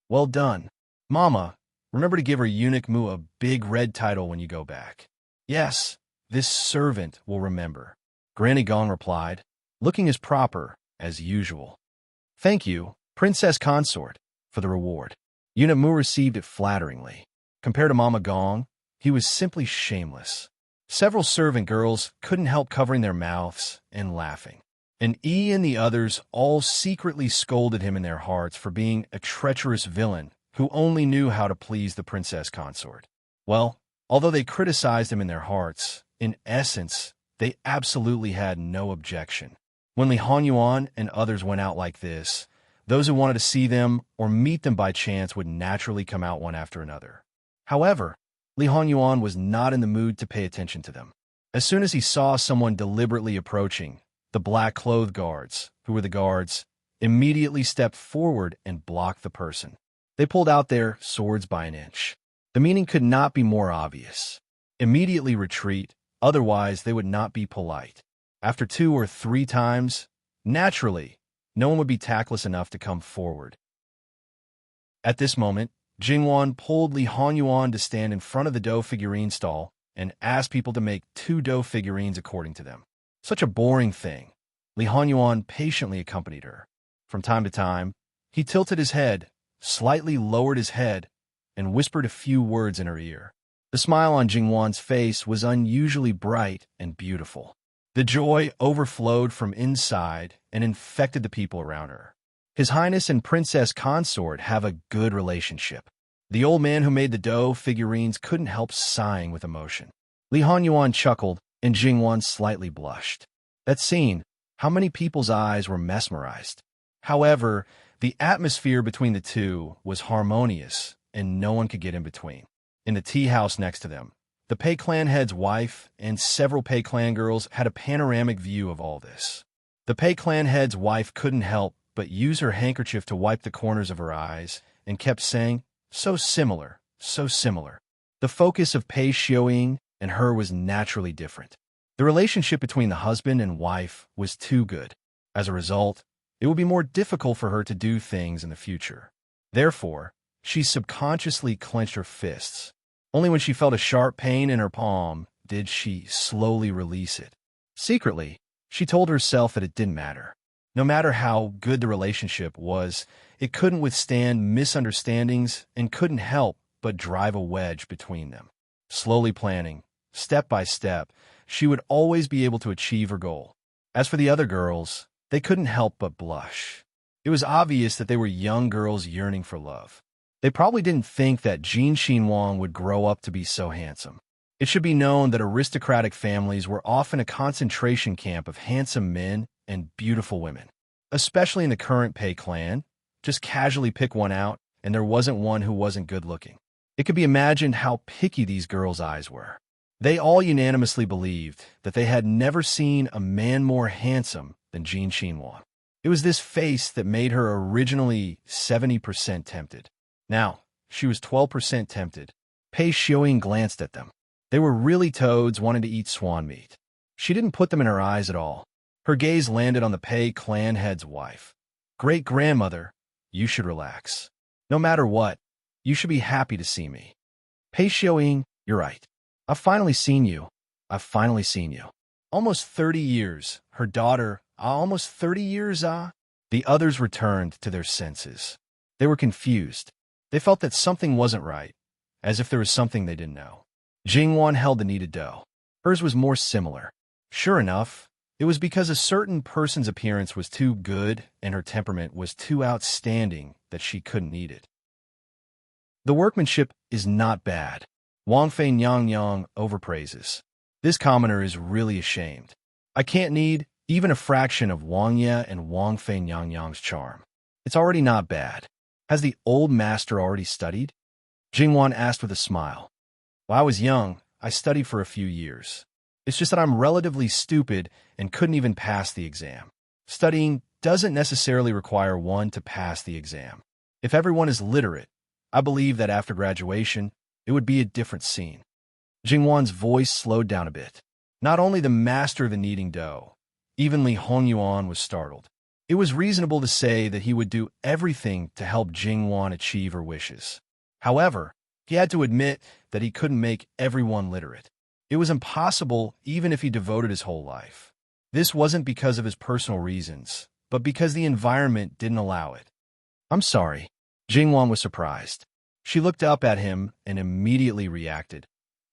"Well done. Mama, remember to give her Eunuch Mu a big red title when you go back." "Yes, this servant will remember," Granny Gong replied, looking as proper as usual. "Thank you, Princess Consort, for the reward." Eunuch Mu received it flatteringly. Compared to Mama Gong, he was simply shameless. Several servant girls couldn't help covering their mouths and laughing. And E and the others all secretly scolded him in their hearts for being a treacherous villain who only knew how to please the Princess Consort. Well, although they criticized him in their hearts, in essence, they absolutely had no objection. When Li Hongyuan and others went out like this, those who wanted to see them or meet them by chance would naturally come out one after another. However, Li Hongyuan was not in the mood to pay attention to them. As soon as he saw someone deliberately approaching, the black-clothed guards, who were the guards, immediately stepped forward and blocked the person. They pulled out their swords by an inch. The meaning could not be more obvious. Immediately retreat, otherwise they would not be polite. After 2 or 3 times, naturally, no one would be tactless enough to come forward. At this moment, Jingwan pulled Li Hongyuan to stand in front of the dough figurine stall and asked people to make 2 dough figurines according to them. Such a boring thing. Li Hongyuan patiently accompanied her. From time to time, he tilted his head, slightly lowered his head, and whispered a few words in her ear. The smile on Jingwan's face was unusually bright and beautiful. The joy overflowed from inside and infected the people around her. His Highness and Princess Consort have a good relationship. The old man who made the dough figurines couldn't help sighing with emotion. Li Hongyuan chuckled, and Jingwan slightly blushed. That scene, how many people's eyes were mesmerized. However, the atmosphere between the two was harmonious, and no one could get in between. In the tea house next to them, the Pei clan head's wife and several Pei clan girls had a panoramic view of all this. The Pei clan head's wife couldn't help but use her handkerchief to wipe the corners of her eyes and kept saying, "So similar, so similar." The focus of Pei Xiaoying and her was naturally different. The relationship between the husband and wife was too good. As a result, it would be more difficult for her to do things in the future. Therefore, she subconsciously clenched her fists. Only when she felt a sharp pain in her palm did she slowly release it. Secretly, she told herself that it didn't matter. No matter how good the relationship was, it couldn't withstand misunderstandings and couldn't help but drive a wedge between them. Slowly planning, step by step, she would always be able to achieve her goal. As for the other girls, they couldn't help but blush. It was obvious that they were young girls yearning for love. They probably didn't think that Jin Xinhuang would grow up to be so handsome. It should be known that aristocratic families were often a concentration camp of handsome men and beautiful women. Especially in the current Pei clan, just casually pick one out, and there wasn't one who wasn't good-looking. It could be imagined how picky these girls' eyes were. They all unanimously believed that they had never seen a man more handsome than Jin Xinhuang. It was this face that made her originally 70% tempted. Now, she was 12% tempted. Pei Xiaoying glanced at them. They were really toads wanting to eat swan meat. She didn't put them in her eyes at all. Her gaze landed on the Pei clan head's wife. "Great-grandmother, you should relax. No matter what, you should be happy to see me." "Pei Xiaoying, you're right. I've finally seen you. I've finally seen you." Almost 30 years, her daughter, almost 30 years, The others returned to their senses. They were confused. They felt that something wasn't right, as if there was something they didn't know. Jingwan held the kneaded dough. Hers was more similar. Sure enough, it was because a certain person's appearance was too good and her temperament was too outstanding that she couldn't eat it. The workmanship is not bad. Wang Fei Nyang Yang overpraises. This commoner is really ashamed. I can't need even a fraction of Wang Ye and Wang Fei Nyang Yang's charm. It's already not bad. Has the old master already studied? Jingwan asked with a smile. When I was young, I studied for a few years. It's just that I'm relatively stupid and couldn't even pass the exam. Studying doesn't necessarily require one to pass the exam. If everyone is literate, I believe that after graduation, it would be a different scene. Jingwan's voice slowed down a bit. Not only the master of the kneading dough, even Li Hongyuan was startled. It was reasonable to say that he would do everything to help Jingwan achieve her wishes. However, he had to admit that he couldn't make everyone literate. It was impossible even if he devoted his whole life. This wasn't because of his personal reasons, but because the environment didn't allow it. "I'm sorry." Jingwan was surprised. She looked up at him and immediately reacted.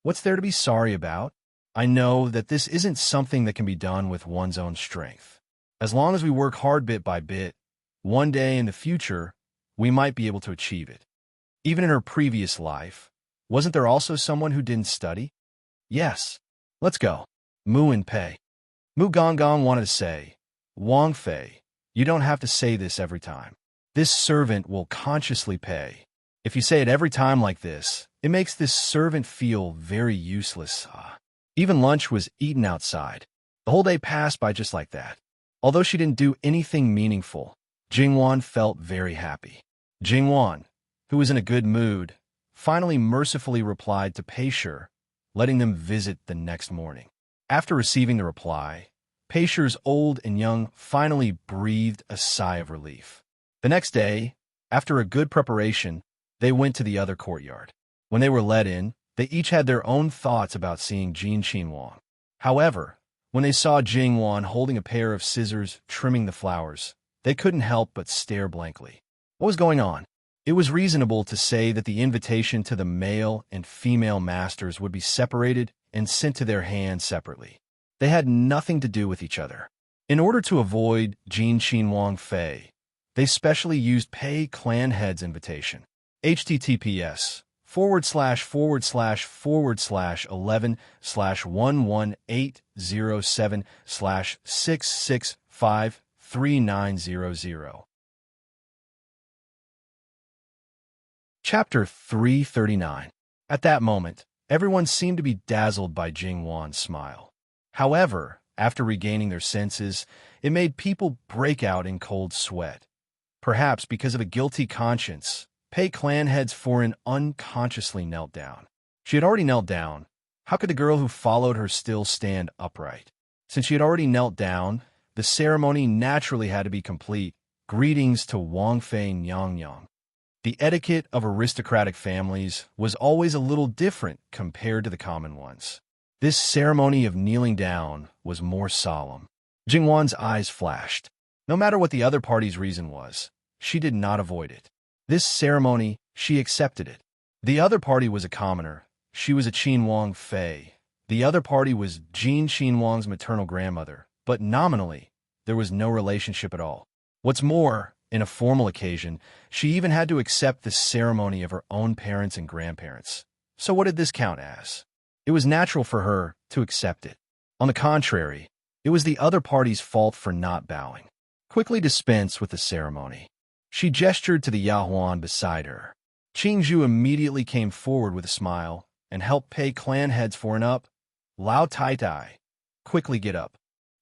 "What's there to be sorry about? I know that this isn't something that can be done with one's own strength. As long as we work hard bit by bit, one day in the future, we might be able to achieve it." Even in her previous life, wasn't there also someone who didn't study? "Yes. Let's go." Mu and Pei. Mu Gonggong wanted to say, "Wang Fei, you don't have to say this every time. This servant will consciously pay. If you say it every time like this, it makes this servant feel very useless." Even lunch was eaten outside. The whole day passed by just like that. Although she didn't do anything meaningful, Jingwan felt very happy. Jingwan, who was in a good mood, finally mercifully replied to Pei Shi, letting them visit the next morning. After receiving the reply, Pei Shi's old and young finally breathed a sigh of relief. The next day, after a good preparation, they went to the other courtyard. When they were let in, they each had their own thoughts about seeing Jin Xinhuang. However, when they saw Jingwan holding a pair of scissors trimming the flowers, they couldn't help but stare blankly. What was going on? It was reasonable to say that the invitation to the male and female masters would be separated and sent to their hands separately. They had nothing to do with each other. In order to avoid Jin Xinhuang Fei, they specially used Pei clan head's invitation. https:///11/11807/6653900. Chapter 339. At that moment, everyone seemed to be dazzled by Jingwan's smile. However, after regaining their senses, it made people break out in cold sweat, Perhaps because of a guilty conscience, Pei clan heads Foreign unconsciously knelt down. She had already knelt down. How could the girl who followed her still stand upright? Since she had already knelt down, the ceremony naturally had to be complete. Greetings to Wang Fei Nyang Nyang. The etiquette of aristocratic families was always a little different compared to the common ones. This ceremony of kneeling down was more solemn. Jingwan's eyes flashed. No matter what the other party's reason was, she did not avoid it. This ceremony, she accepted it. The other party was a commoner. She was a Qin Wang Fei. The other party was Jin Qin Wang's maternal grandmother, but nominally, there was no relationship at all. What's more, in a formal occasion, she even had to accept the ceremony of her own parents and grandparents. So what did this count as? It was natural for her to accept it. On the contrary, it was the other party's fault for not bowing. Quickly dispense with the ceremony. She gestured to the Yahuan beside her. Qingzhu immediately came forward with a smile and helped Pei clan heads Foreign up. Lao Tai Tai, quickly get up.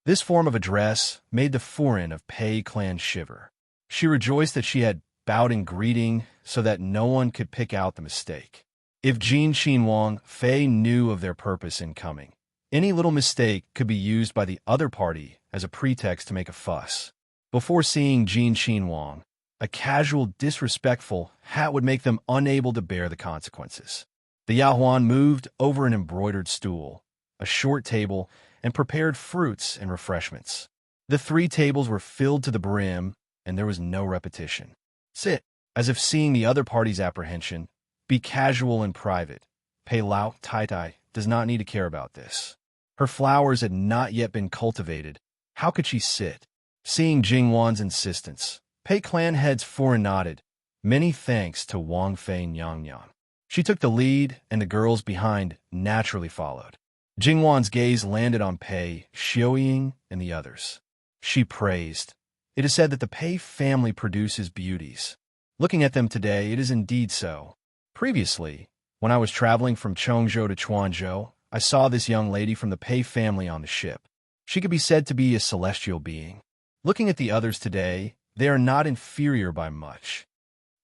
This form of address made the Foreign of Pei clan shiver. She rejoiced that she had bowed in greeting so that no one could pick out the mistake. If Jin Qin Wang Fei knew of their purpose in coming, any little mistake could be used by the other party as a pretext to make a fuss. Before seeing Jin Qin Wang, a casual, disrespectful hat would make them unable to bear the consequences. The Yahuan moved over an embroidered stool, a short table, and prepared fruits and refreshments. The 3 tables were filled to the brim, and there was no repetition. Sit, as if seeing the other party's apprehension. Be casual and private. Pei Lao Tai Tai does not need to care about this. Her flowers had not yet been cultivated. How could she sit? Seeing Jingwan's insistence, Pei clan heads Foreign nodded. Many thanks to Wang Fei Nyang Nyang. She took the lead, and the girls behind naturally followed. Jingwan's gaze landed on Pei, Xiaoying, and the others. She praised. It is said that the Pei family produces beauties. Looking at them today, it is indeed so. Previously, when I was traveling from Chongzhou to Chuanzhou, I saw this young lady from the Pei family on the ship. She could be said to be a celestial being. Looking at the others today, they are not inferior by much.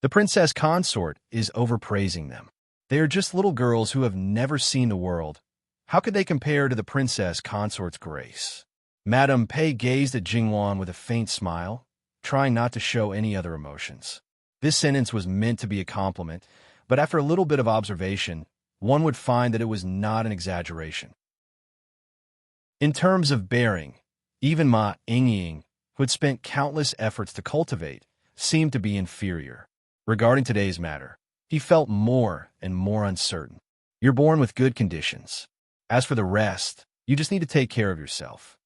The princess consort is overpraising them. They are just little girls who have never seen the world. How could they compare to the princess consort's grace? Madame Pei gazed at Jingwan with a faint smile, trying not to show any other emotions. This sentence was meant to be a compliment, but after a little bit of observation, one would find that it was not an exaggeration. In terms of bearing, even Ma Yingying, who had spent countless efforts to cultivate, seemed to be inferior. Regarding today's matter, he felt more and more uncertain. You're born with good conditions. As for the rest, you just need to take care of yourself.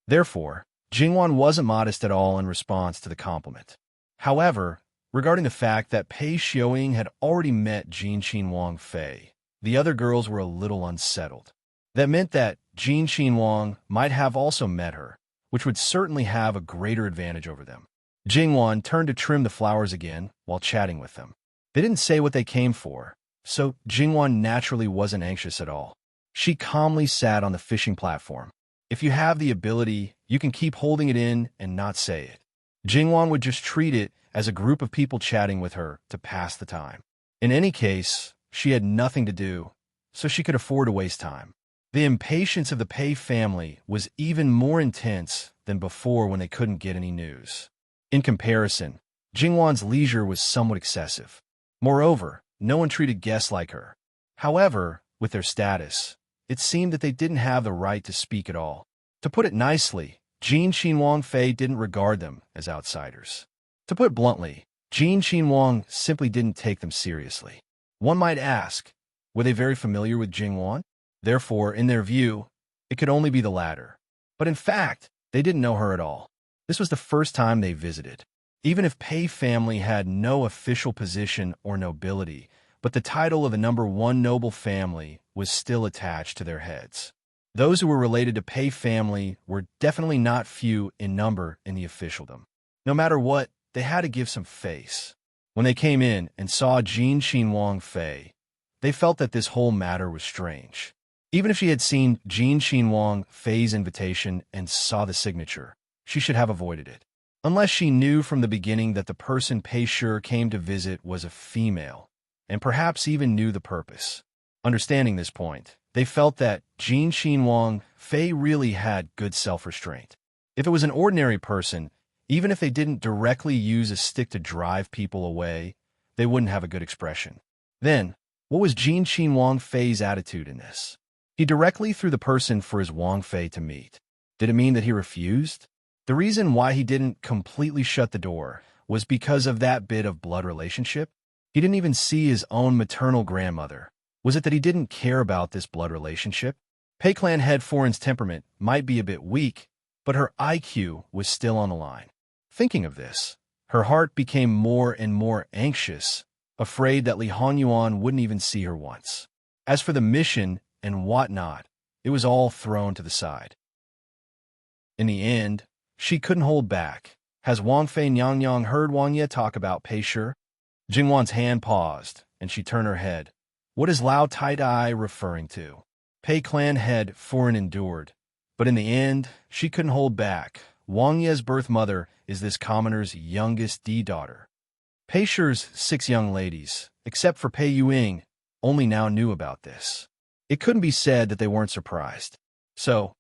Therefore, Jingwan wasn't modest at all in response to the compliment. However, regarding the fact that Pei Xiaoying had already met Jin Qin Wang Fei, the other girls were a little unsettled. That meant that Jin Qin Wang might have also met her, which would certainly have a greater advantage over them. Jingwan turned to trim the flowers again while chatting with them. They didn't say what they came for, so Jingwan naturally wasn't anxious at all. She calmly sat on the fishing platform. If you have the ability, you can keep holding it in and not say it. Jingwan would just treat it as a group of people chatting with her to pass the time. In any case, she had nothing to do, so she could afford to waste time. The impatience of the Pei family was even more intense than before when they couldn't get any news. In comparison, Jingwan's leisure was somewhat excessive. Moreover, no one treated guests like her. However, with their status, it seemed that they didn't have the right to speak at all. To put it nicely, Jin Qin Wang Fei didn't regard them as outsiders. To put bluntly, Jin Qin Wang simply didn't take them seriously. One might ask, were they very familiar with Jingwan? Therefore, in their view, it could only be the latter. But in fact, they didn't know her at all. This was the first time they visited. Even if Pei family had no official position or nobility, but the title of the #1 noble family was still attached to their heads. Those who were related to Pei family were definitely not few in number in the officialdom. No matter what, they had to give some face. When they came in and saw Jin Qin Wang Fei, they felt that this whole matter was strange. Even if she had seen Jin Qin Wang Fei's invitation and saw the signature, she should have avoided it. unless she knew from the beginning that the person Pei Shi came to visit was a female, and perhaps even knew the purpose. Understanding this point, they felt that Jin Xinwang Fei really had good self-restraint. If it was an ordinary person, even if they didn't directly use a stick to drive people away, they wouldn't have a good expression. Then, what was Jin Xinwang Fei's attitude in this? He directly threw the person for his Wang Fei to meet. Did it mean that he refused? The reason why he didn't completely shut the door was because of that bit of blood relationship. He didn't even see his own maternal grandmother. Was it that he didn't care about this blood relationship? Pei Clan Head Foreign's temperament might be a bit weak, but her IQ was still on the line. Thinking of this, her heart became more and more anxious, afraid that Li Honyuan wouldn't even see her once. As for the mission and whatnot, it was all thrown to the side. In the end, she couldn't hold back. Has Wang Fei Nyang heard Wang Ye talk about Pei Shi? Jingwan's hand paused, and she turned her head. What is Lao Tai referring to? Pei Clan Head Foreign endured, but in the end, she couldn't hold back. Wang Ye's birth mother is this commoner's youngest daughter. Pei Shi's 6 young ladies, except for Pei Yuing, only now knew about this. It couldn't be said that they weren't surprised. So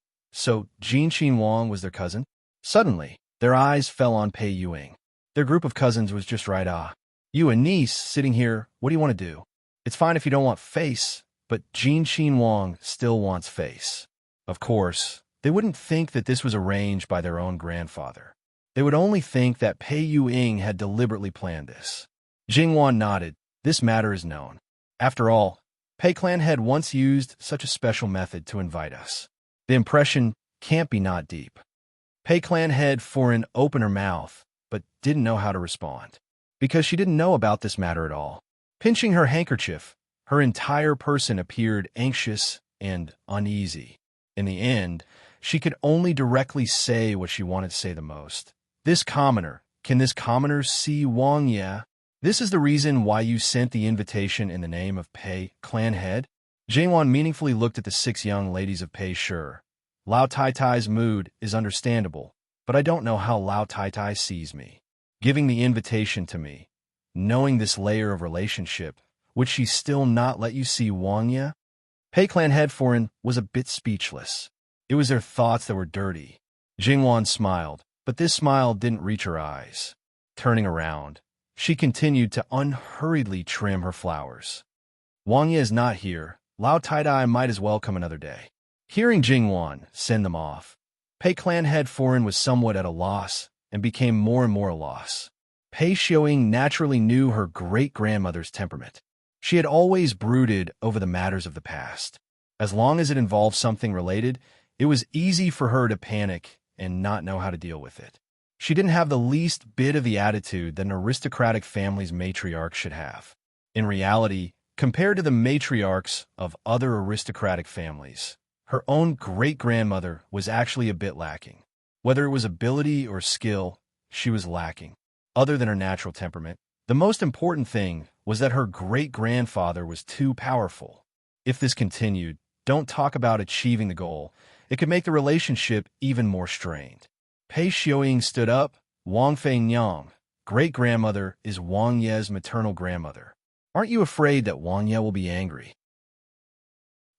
Jin Xinwang was their cousin? Suddenly, their eyes fell on Pei Yuing. Their group of cousins was just right. You a niece sitting here, what do you want to do? It's fine if you don't want face, but Jin Xinwang still wants face. Of course, they wouldn't think that this was arranged by their own grandfather. They would only think that Pei Yuing had deliberately planned this. Jingwan nodded. This matter is known. After all, Pei Clan had once used such a special method to invite us. The impression can't be not deep. Pei Clan Head Foreign opened her mouth, but didn't know how to respond, because she didn't know about this matter at all. Pinching her handkerchief, her entire person appeared anxious and uneasy. In the end, she could only directly say what she wanted to say the most. This commoner, can this commoner see Wang Ye? This is the reason why you sent the invitation in the name of Pei Clan Head? Jingwan meaningfully looked at the 6 young ladies of Pei Shi. Lao Tai's mood is understandable, but I don't know how Lao Tai sees me. Giving the invitation to me, knowing this layer of relationship, would she still not let you see Wang Ye? Pei Clan Head Foreign was a bit speechless. It was their thoughts that were dirty. Jingwan smiled, but this smile didn't reach her eyes. Turning around, she continued to unhurriedly trim her flowers. Wang Ye is not here. Lao Tai might as well come another day. Hearing Jingwan send them off, Pei Clan Head Foreign was somewhat at a loss and became more and more a loss. Pei Xiaoying naturally knew her great-grandmother's temperament. She had always brooded over the matters of the past. As long as it involved something related, it was easy for her to panic and not know how to deal with it. She didn't have the least bit of the attitude that an aristocratic family's matriarch should have. In reality, compared to the matriarchs of other aristocratic families, her own great-grandmother was actually a bit lacking. Whether it was ability or skill, she was lacking. Other than her natural temperament, the most important thing was that her great-grandfather was too powerful. If this continued, don't talk about achieving the goal. It could make the relationship even more strained. Pei Xiaoying stood up. Wang Fei Nyang, great-grandmother, is Wang Ye's maternal grandmother. Aren't you afraid that Wang Ye will be angry?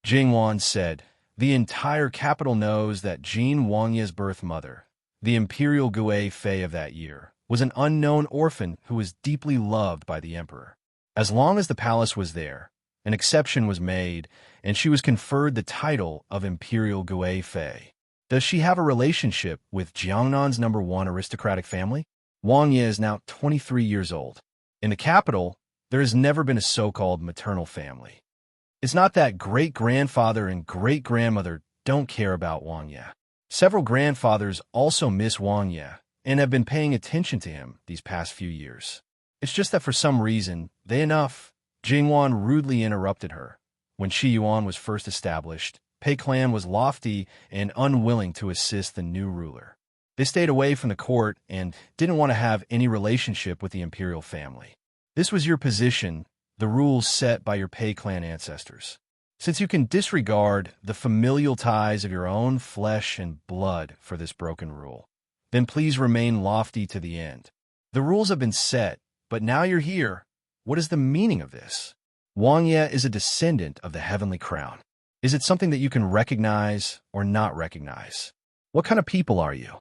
Jingwan said, the entire capital knows that Jin Wang Ye's birth mother, the imperial Gui Fei of that year, was an unknown orphan who was deeply loved by the emperor. As long as the palace was there, an exception was made, and she was conferred the title of Imperial Gui Fei. Does she have a relationship with Jiangnan's #1 aristocratic family? Wang Ye is now 23 years old. In the capital, there has never been a so-called maternal family. It's not that great-grandfather and great-grandmother don't care about Wang Ye. Several grandfathers also miss Wang Ye and have been paying attention to him these past few years. It's just that for some reason, Jingwan rudely interrupted her. When Shi Yuan was first established, Pei Clan was lofty and unwilling to assist the new ruler. They stayed away from the court and didn't want to have any relationship with the imperial family. This was your position, the rules set by your Pei Clan ancestors. Since you can disregard the familial ties of your own flesh and blood for this broken rule, then please remain lofty to the end. The rules have been set, but now you're here. What is the meaning of this? Wang Ye is a descendant of the heavenly crown. Is it something that you can recognize or not recognize? What kind of people are you?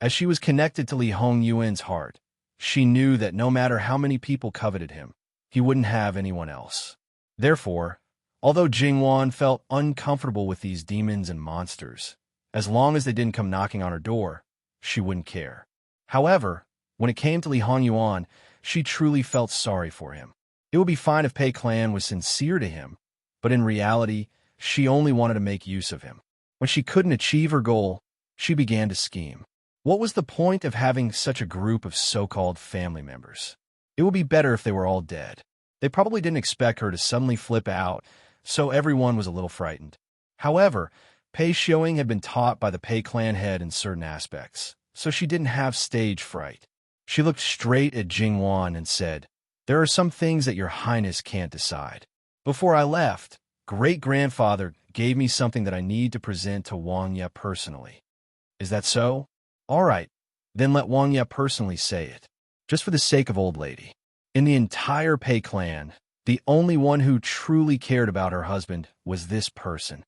As she was connected to Li Hongyuan's heart, she knew that no matter how many people coveted him, he wouldn't have anyone else. Therefore, although Jingwan felt uncomfortable with these demons and monsters, as long as they didn't come knocking on her door, she wouldn't care. However, when it came to Li Hongyuan, she truly felt sorry for him. It would be fine if Pei Clan was sincere to him, but in reality, she only wanted to make use of him. When she couldn't achieve her goal, she began to scheme. What was the point of having such a group of so-called family members? It would be better if they were all dead. They probably didn't expect her to suddenly flip out, so everyone was a little frightened. However, Pei Xiuing had been taught by the Pei Clan head in certain aspects, so she didn't have stage fright. She looked straight at Jingwan and said, "There are some things that your highness can't decide. Before I left, great-grandfather gave me something that I need to present to Wang Ye personally. Is that so? All right, then let Wang Ye personally say it, just for the sake of old lady." In the entire Pei Clan, the only one who truly cared about her husband was this person.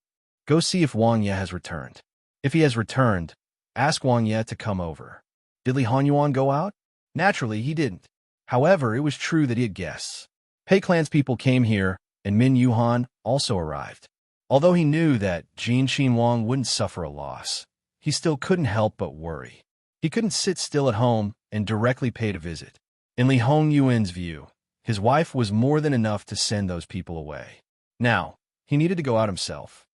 Go see if Wang Ye has returned. If he has returned, ask Wang Ye to come over. Did Li Hongyuan go out? Naturally, he didn't. However, it was true that he had guests. Pei Clan's people came here, and Min Yuhan also arrived. Although he knew that Jin Qinwang wouldn't suffer a loss, he still couldn't help but worry. He couldn't sit still at home and directly pay a visit. In Li Hongyuan's view, his wife was more than enough to send those people away. Now, he needed to go out himself.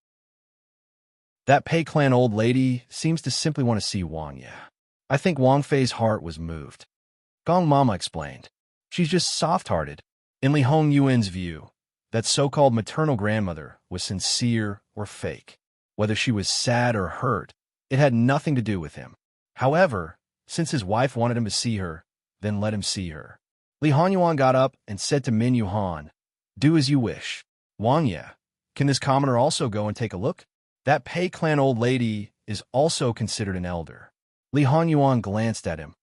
That Pei Clan old lady seems to simply want to see Wang Ye. I think Wang Fei's heart was moved. Gong Mama explained. She's just soft-hearted. In Li Hongyuan's view, that so-called maternal grandmother was sincere or fake. Whether she was sad or hurt, it had nothing to do with him. However, since his wife wanted him to see her, then let him see her. Li Hongyuan got up and said to Min Yuhan, "Do as you wish. Wang Ye, can this commoner also go and take a look? That Pei Clan old lady is also considered an elder." Li Hongyuan glanced at him.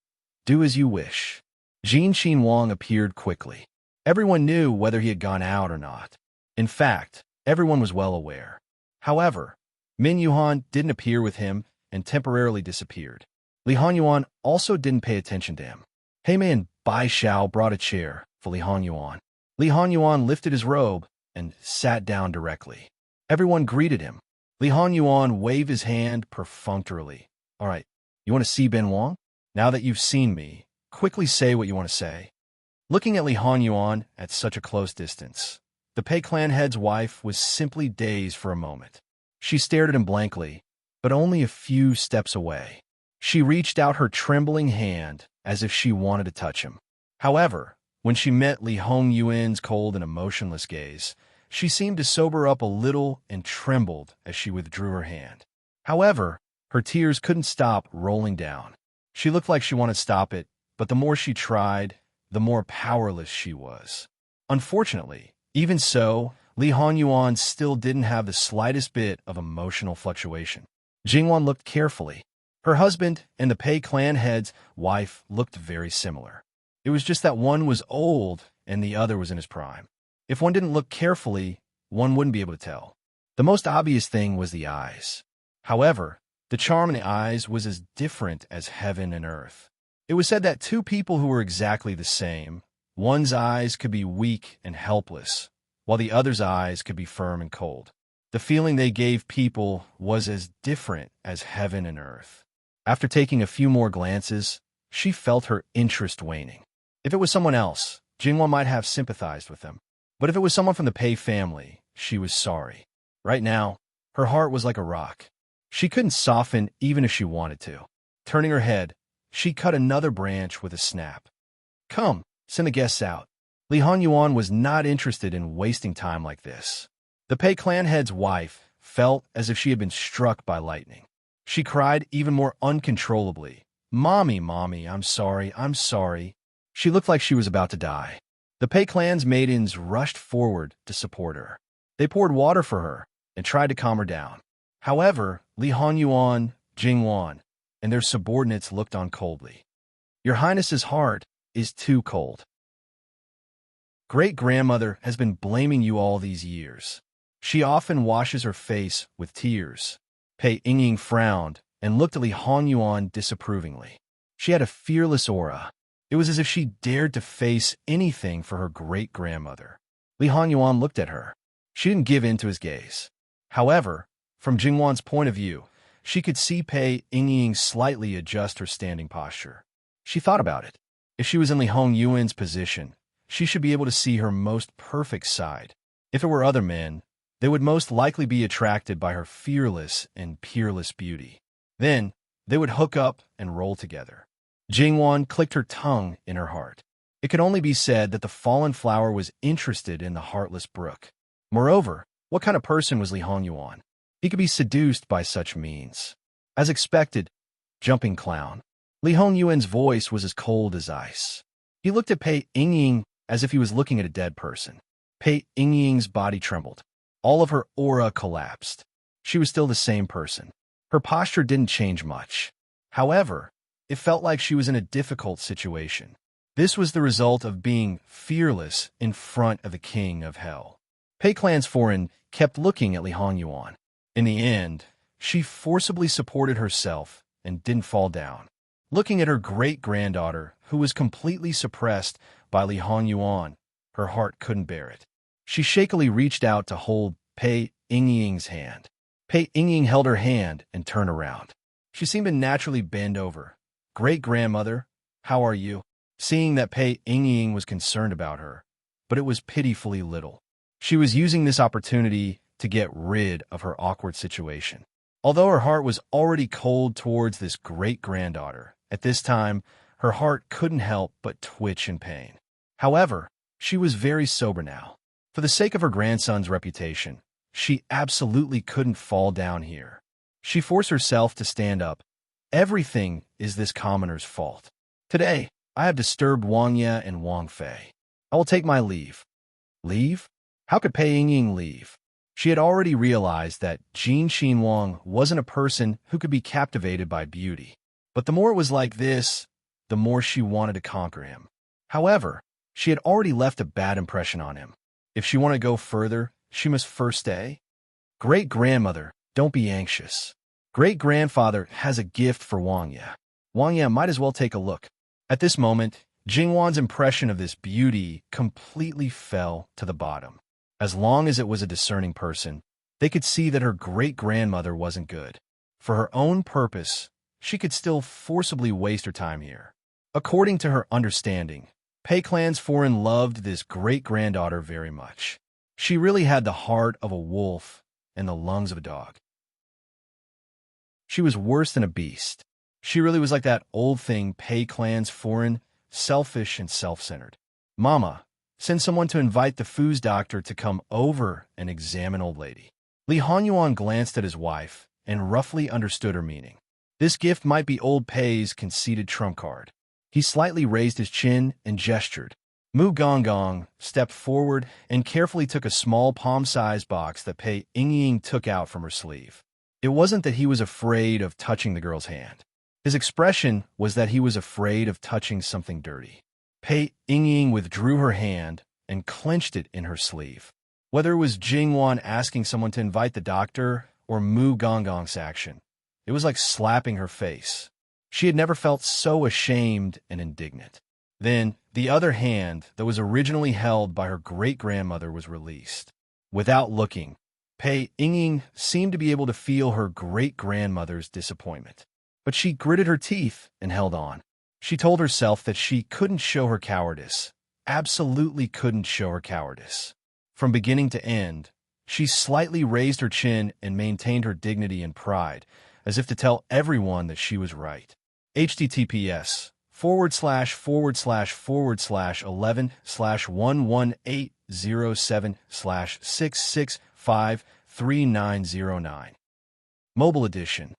"Do as you wish." Jin Qinwang appeared quickly. Everyone knew whether he had gone out or not. In fact, everyone was well aware. However, Min Yuhan didn't appear with him and temporarily disappeared. Li Hongyuan also didn't pay attention to him. Heimei and Bai Xiao brought a chair for Li Hongyuan. Li Hongyuan lifted his robe and sat down directly. Everyone greeted him. Li Hongyuan waved his hand perfunctorily. "All right, you want to see Ben Wang? Now that you've seen me, quickly say what you want to say." Looking at Li Hongyuan at such a close distance, the Pei Clan head's wife was simply dazed for a moment. She stared at him blankly, but only a few steps away. She reached out her trembling hand as if she wanted to touch him. However, when she met Li Hongyuan's cold and emotionless gaze, she seemed to sober up a little and trembled as she withdrew her hand. However, her tears couldn't stop rolling down. She looked like she wanted to stop it, but the more she tried, the more powerless she was. Unfortunately, even so, Li Hongyuan still didn't have the slightest bit of emotional fluctuation. Jingwan looked carefully. Her husband and the Pei Clan head's wife looked very similar. It was just that one was old and the other was in his prime. If one didn't look carefully, one wouldn't be able to tell. The most obvious thing was the eyes. However, the charm in the eyes was as different as heaven and earth. It was said that two people who were exactly the same, one's eyes could be weak and helpless, while the other's eyes could be firm and cold. The feeling they gave people was as different as heaven and earth. After taking a few more glances, she felt her interest waning. If it was someone else, Jingwan might have sympathized with them. But if it was someone from the Pei family, she was sorry. Right now, her heart was like a rock. She couldn't soften even if she wanted to. Turning her head, she cut another branch with a snap. "Come, send the guests out." Li Hongyuan was not interested in wasting time like this. The Pei Clan head's wife felt as if she had been struck by lightning. She cried even more uncontrollably. "Mommy, mommy, I'm sorry, I'm sorry." She looked like she was about to die. The Pei Clan's maidens rushed forward to support her. They poured water for her and tried to calm her down. However, Li Hongyuan, Jingwan, and their subordinates looked on coldly. Your Highness's heart is too cold. Great-grandmother has been blaming you all these years. She often washes her face with tears. Pei Yingying frowned and looked at Li Hongyuan disapprovingly. She had a fearless aura. It was as if she dared to face anything for her great-grandmother. Li Hongyuan looked at her. She didn't give in to his gaze. However, from Jingwan's point of view, she could see Pei Yingying slightly adjust her standing posture. She thought about it. If she was in Li Hongyuan's position, she should be able to see her most perfect side. If it were other men, they would most likely be attracted by her fearless and peerless beauty. Then, they would hook up and roll together. Jingwan clicked her tongue in her heart. It could only be said that the fallen flower was interested in the heartless brook. Moreover, what kind of person was Li Hongyuan? He could be seduced by such means. As expected, jumping clown. Li Hongyuan's voice was as cold as ice. He looked at Pei Yingying as if he was looking at a dead person. Pei Yingying's body trembled. All of her aura collapsed. She was still the same person. Her posture didn't change much. However, it felt like she was in a difficult situation. This was the result of being fearless in front of the king of hell. Pei Clan's foreign kept looking at Li Hongyuan. In the end, she forcibly supported herself and didn't fall down. Looking at her great-granddaughter, who was completely suppressed by Li Hongyuan, her heart couldn't bear it. She shakily reached out to hold Pei Yingying's hand. Pei Yingying held her hand and turned around. She seemed to naturally bend over. Great-grandmother, how are you? Seeing that Pei Yingying was concerned about her, but it was pitifully little. She was using this opportunity to get rid of her awkward situation. Although her heart was already cold towards this great-granddaughter, at this time, her heart couldn't help but twitch in pain. However, she was very sober now. For the sake of her grandson's reputation, she absolutely couldn't fall down here. She forced herself to stand up. Everything is this commoner's fault. Today, I have disturbed Wang Ye and Wang Fei. I will take my leave. Leave? How could Pei Yingying leave? She had already realized that Jin Xinwang wasn't a person who could be captivated by beauty. But the more it was like this, the more she wanted to conquer him. However, she had already left a bad impression on him. If she wanted to go further, she must first stay. Great-grandmother, don't be anxious. Great-grandfather has a gift for Wang Ye. Wang Ye might as well take a look. At this moment, Jingwan's impression of this beauty completely fell to the bottom. As long as it was a discerning person, they could see that her great-grandmother wasn't good. For her own purpose, she could still forcibly waste her time here. According to her understanding, Pei Clan's foreign loved this great-granddaughter very much. She really had the heart of a wolf and the lungs of a dog. She was worse than a beast. She really was like that old thing Pei Clan's foreign, selfish and self-centered. Mama, send someone to invite the foos doctor to come over and examine old lady. Li Hongyuan glanced at his wife and roughly understood her meaning. This gift might be old Pei's conceited trump card. He slightly raised his chin and gestured. Mu Gonggong stepped forward and carefully took a small palm-sized box that Pei Yingying took out from her sleeve. It wasn't that he was afraid of touching the girl's hand. His expression was that he was afraid of touching something dirty. Pei Yingying withdrew her hand and clenched it in her sleeve. Whether it was Jingwan asking someone to invite the doctor or Mu Gonggong's action, it was like slapping her face. She had never felt so ashamed and indignant. Then, the other hand that was originally held by her great-grandmother was released. Without looking, Pei Yingying seemed to be able to feel her great-grandmother's disappointment. But she gritted her teeth and held on. She told herself that she couldn't show her cowardice, absolutely couldn't show her cowardice. From beginning to end, she slightly raised her chin and maintained her dignity and pride, as if to tell everyone that she was right. https://11/11/11807/6653909. Mobile Edition.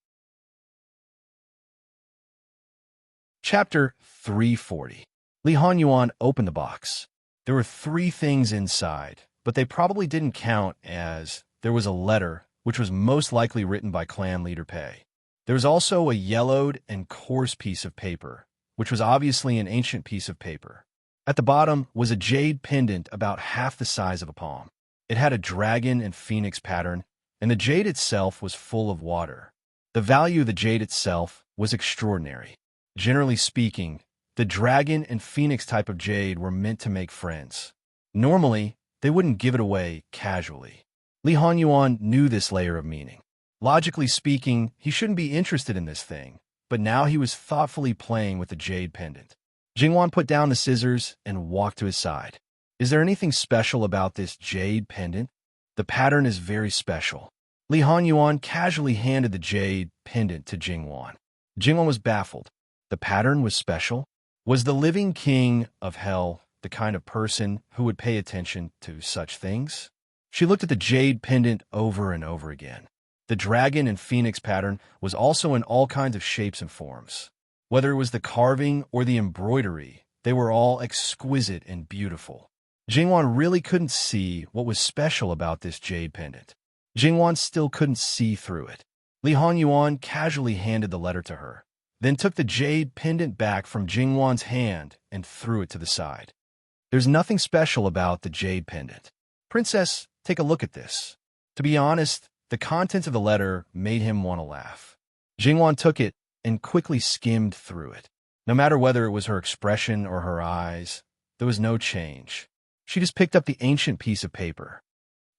Chapter 340. Li Hongyuan opened the box. There were 3 things inside, but they probably didn't count as there was a letter, which was most likely written by clan leader Pei. There was also a yellowed and coarse piece of paper, which was obviously an ancient piece of paper. At the bottom was a jade pendant about half the size of a palm. It had a dragon and phoenix pattern, and the jade itself was full of water. The value of the jade itself was extraordinary. Generally speaking, the dragon and phoenix type of jade were meant to make friends. Normally, they wouldn't give it away casually. Li Hanyuan knew this layer of meaning. Logically speaking, he shouldn't be interested in this thing, but now he was thoughtfully playing with the jade pendant. Jingwan put down the scissors and walked to his side. Is there anything special about this jade pendant? The pattern is very special. Li Hanyuan casually handed the jade pendant to Jingwan. Jingwan was baffled. The pattern was special? Was the living king of hell the kind of person who would pay attention to such things? She looked at the jade pendant over and over again. The dragon and phoenix pattern was also in all kinds of shapes and forms. Whether it was the carving or the embroidery, they were all exquisite and beautiful. Jingwan really couldn't see what was special about this jade pendant. Jingwan still couldn't see through it. Li Hanyuan casually handed the letter to her, then took the jade pendant back from Jingwan's hand and threw it to the side. There's nothing special about the jade pendant. Princess, take a look at this. To be honest, the contents of the letter made him want to laugh. Jingwan took it and quickly skimmed through it. No matter whether it was her expression or her eyes, there was no change. She just picked up the ancient piece of paper.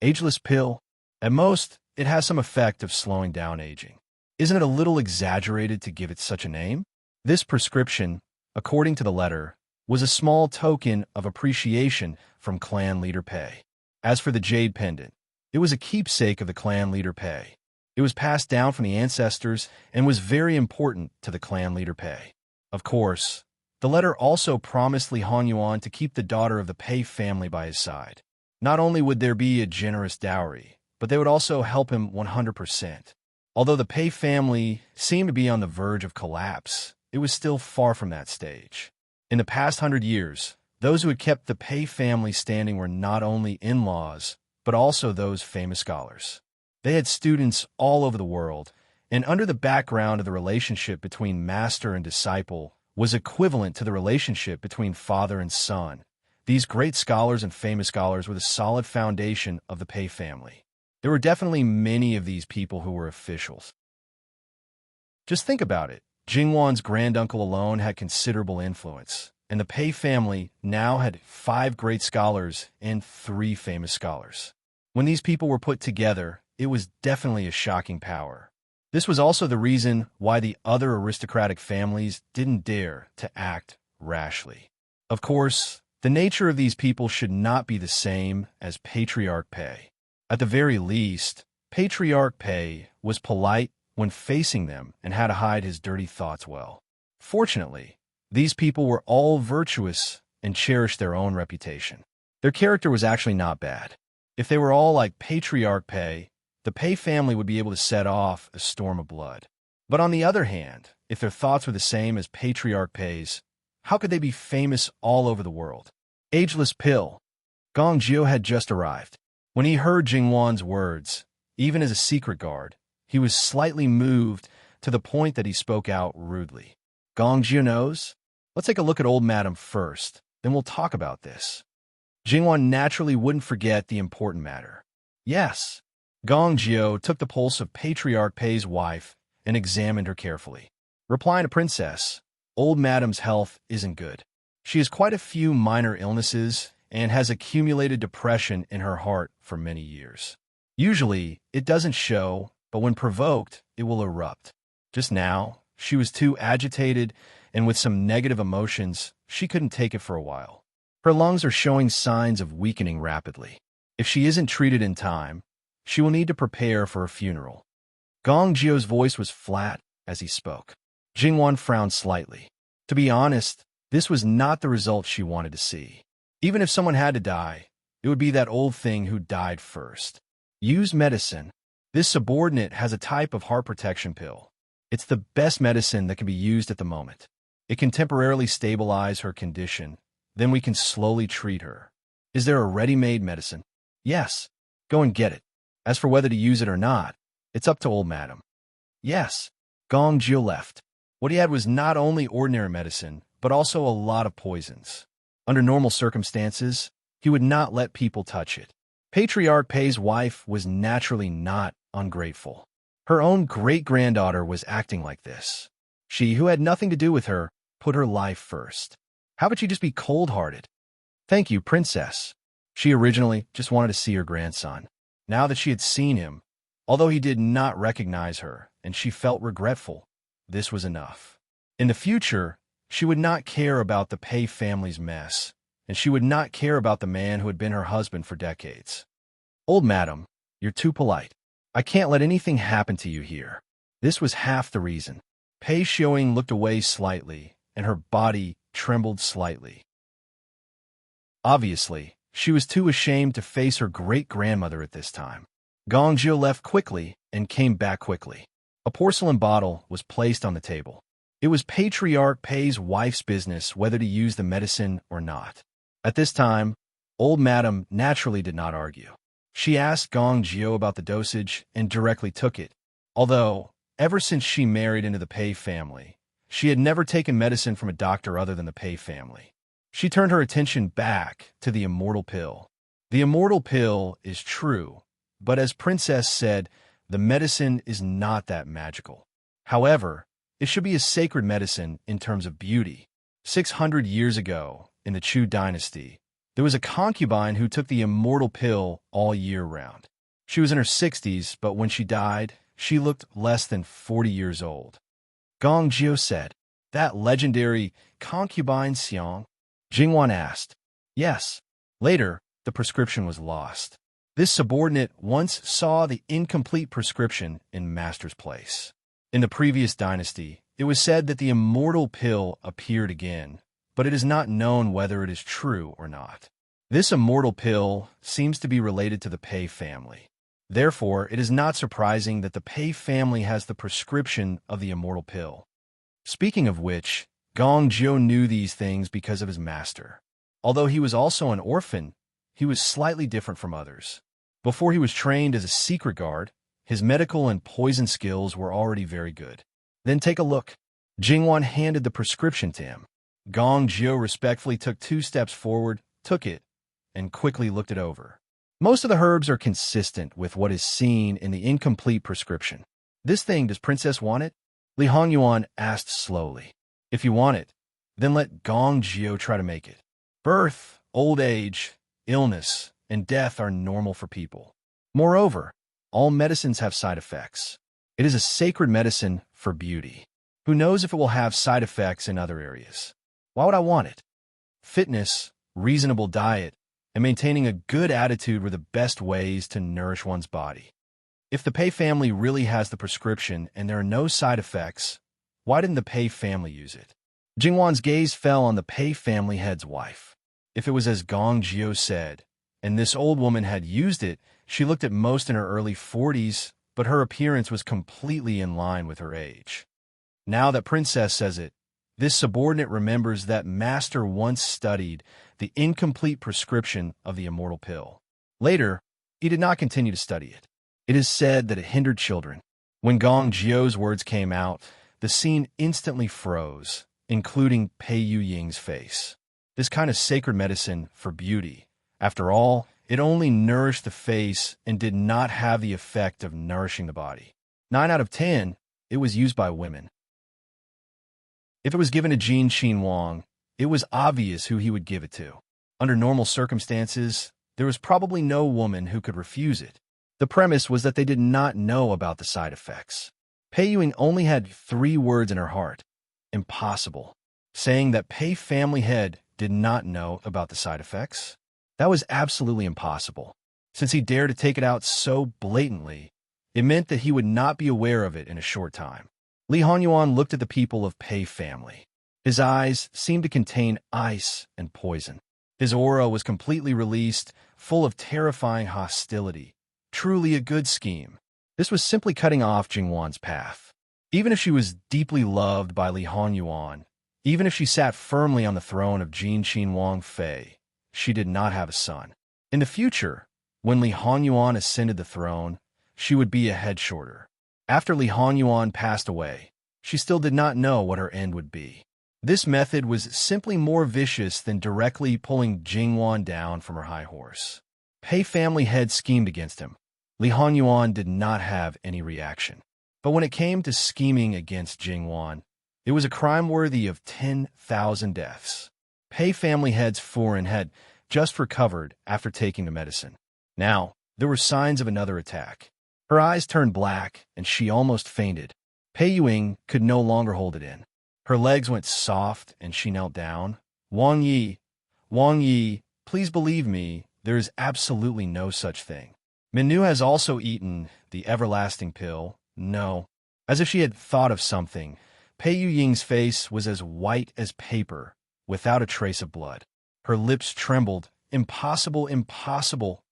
Ageless pill. At most, it has some effect of slowing down aging. Isn't it a little exaggerated to give it such a name? This prescription, according to the letter, was a small token of appreciation from clan leader Pei. As for the jade pendant, it was a keepsake of the clan leader Pei. It was passed down from the ancestors and was very important to the clan leader Pei. Of course, the letter also promised Li Hanyuan to keep the daughter of the Pei family by his side. Not only would there be a generous dowry, but they would also help him 100%. Although the Pei family seemed to be on the verge of collapse, it was still far from that stage. In the past 100 years, those who had kept the Pei family standing were not only in-laws, but also those famous scholars. They had students all over the world, and under the background of the relationship between master and disciple was equivalent to the relationship between father and son. These great scholars and famous scholars were the solid foundation of the Pei family. There were definitely many of these people who were officials. Just think about it. Jingwan's granduncle alone had considerable influence, and the Pei family now had 5 great scholars and 3 famous scholars. When these people were put together, it was definitely a shocking power. This was also the reason why the other aristocratic families didn't dare to act rashly. Of course, the nature of these people should not be the same as Patriarch Pei. At the very least, Patriarch Pei was polite when facing them and had to hide his dirty thoughts well. Fortunately, these people were all virtuous and cherished their own reputation. Their character was actually not bad. If they were all like Patriarch Pei, the Pei family would be able to set off a storm of blood. But on the other hand, if their thoughts were the same as Patriarch Pei's, how could they be famous all over the world? Ageless pill. Gong Jiu had just arrived. When he heard Jingwan's words, even as a secret guard, he was slightly moved to the point that he spoke out rudely. Gong Jiu knows? Let's take a look at old madam first, then we'll talk about this. Jingwan naturally wouldn't forget the important matter. Yes. Gong Jiu took the pulse of Patriarch Pei's wife and examined her carefully. Replying to Princess, old madam's health isn't good. She has quite a few minor illnesses and has accumulated depression in her heart for many years. Usually, it doesn't show, but when provoked, it will erupt. Just now, she was too agitated, and with some negative emotions, she couldn't take it for a while. Her lungs are showing signs of weakening rapidly. If she isn't treated in time, she will need to prepare for a funeral. Gong Jiu's voice was flat as he spoke. Jingwan frowned slightly. To be honest, this was not the result she wanted to see. Even if someone had to die, it would be that old thing who died first. Use medicine. This subordinate has a type of heart protection pill. It's the best medicine that can be used at the moment. It can temporarily stabilize her condition. Then we can slowly treat her. Is there a ready-made medicine? Yes. Go and get it. As for whether to use it or not, it's up to old madam. Yes. Gong Jiu left. What he had was not only ordinary medicine, but also a lot of poisons. Under normal circumstances, he would not let people touch it. Patriarch Pei's wife was naturally not ungrateful. Her own great-granddaughter was acting like this. She, who had nothing to do with her, put her life first. How would she just be cold-hearted? Thank you, princess. She originally just wanted to see her grandson. Now that she had seen him, although he did not recognize her, and she felt regretful, this was enough. In the future, she would not care about the Pei family's mess, and she would not care about the man who had been her husband for decades. Old madam, you're too polite. I can't let anything happen to you here. This was half the reason. Pei Xiaoying looked away slightly, and her body trembled slightly. Obviously, she was too ashamed to face her great-grandmother at this time. Gong Jiu left quickly and came back quickly. A porcelain bottle was placed on the table. It was Patriarch Pei's wife's business whether to use the medicine or not. At this time, old madam naturally did not argue. She asked Gong Jiu about the dosage and directly took it, although, ever since she married into the Pei family, she had never taken medicine from a doctor other than the Pei family. She turned her attention back to the immortal pill. The immortal pill is true, but as Princess said, the medicine is not that magical. However, it should be a sacred medicine in terms of beauty. 600 years ago, in the Chu dynasty, there was a concubine who took the immortal pill all year round. She was in her 60s, but when she died, she looked less than 40 years old. Gong Jiu said, "That legendary concubine Xiang?" Jingwan asked. Yes. Later, the prescription was lost. This subordinate once saw the incomplete prescription in master's place. In the previous dynasty, it was said that the immortal pill appeared again, but it is not known whether it is true or not. This immortal pill seems to be related to the Pei family. Therefore, it is not surprising that the Pei family has the prescription of the immortal pill. Speaking of which, Gong Jiu knew these things because of his master. Although he was also an orphan, he was slightly different from others. Before he was trained as a secret guard, his medical and poison skills were already very good. Then take a look. Jingwan handed the prescription to him. Gong Jiu respectfully took 2 steps forward, took it, and quickly looked it over. Most of the herbs are consistent with what is seen in the incomplete prescription. This thing, does Princess want it? Li Hongyuan asked slowly. If you want it, then let Gong Jiu try to make it. Birth, old age, illness, and death are normal for people. Moreover, all medicines have side effects. It is a sacred medicine for beauty. Who knows if it will have side effects in other areas? Why would I want it? Fitness, reasonable diet, and maintaining a good attitude were the best ways to nourish one's body. If the Pei family really has the prescription and there are no side effects, why didn't the Pei family use it? Jingwan's gaze fell on the Pei family head's wife. If it was as Gong Jiu said, and this old woman had used it, she looked at most in her early 40s, but her appearance was completely in line with her age. Now that Princess says it, this subordinate remembers that Master once studied the incomplete prescription of the immortal pill. Later, he did not continue to study it. It is said that it hindered children. When Gong Jiu's words came out, the scene instantly froze, including Pei Yuying's face. This kind of sacred medicine for beauty, after all, it only nourished the face and did not have the effect of nourishing the body. 9 out of 10, it was used by women. If it was given to Jin Qin Wang, it was obvious who he would give it to. Under normal circumstances, there was probably no woman who could refuse it. The premise was that they did not know about the side effects. Pei Yuying only had 3 words in her heart. Impossible. Saying that Pei family head did not know about the side effects? That was absolutely impossible. Since he dared to take it out so blatantly, it meant that he would not be aware of it in a short time. Li Honyuan looked at the people of Pei family. His eyes seemed to contain ice and poison. His aura was completely released, full of terrifying hostility. Truly a good scheme. This was simply cutting off Jingwan's path. Even if she was deeply loved by Li Honyuan, even if she sat firmly on the throne of Jin Qin Wang Fei, she did not have a son. In the future, when Li Honyuan ascended the throne, she would be a head shorter. After Li Honyuan passed away, she still did not know what her end would be. This method was simply more vicious than directly pulling Jingwan down from her high horse. Pei family heads schemed against him. Li Hongyuan did not have any reaction. But when it came to scheming against Jingwan, it was a crime worthy of 10,000 deaths. Pei family head's foreign had just recovered after taking the medicine. Now, there were signs of another attack. Her eyes turned black, and she almost fainted. Pei Yuing could no longer hold it in. Her legs went soft, and she knelt down. Wang Yi, please believe me, there is absolutely no such thing. Minu has also eaten the everlasting pill. No. As if she had thought of something, Pei Yuying's face was as white as paper, without a trace of blood. Her lips trembled. Impossible, impossible.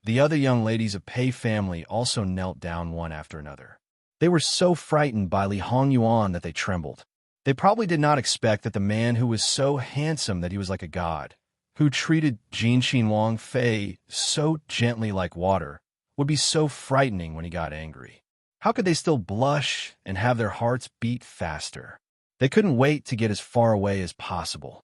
The other young ladies of Pei family also knelt down one after another. They were so frightened by Li Hongyuan that they trembled. They probably did not expect that the man who was so handsome that he was like a god, who treated Jinxin Wang Fei so gently like water, would be so frightening when he got angry. How could they still blush and have their hearts beat faster? They couldn't wait to get as far away as possible.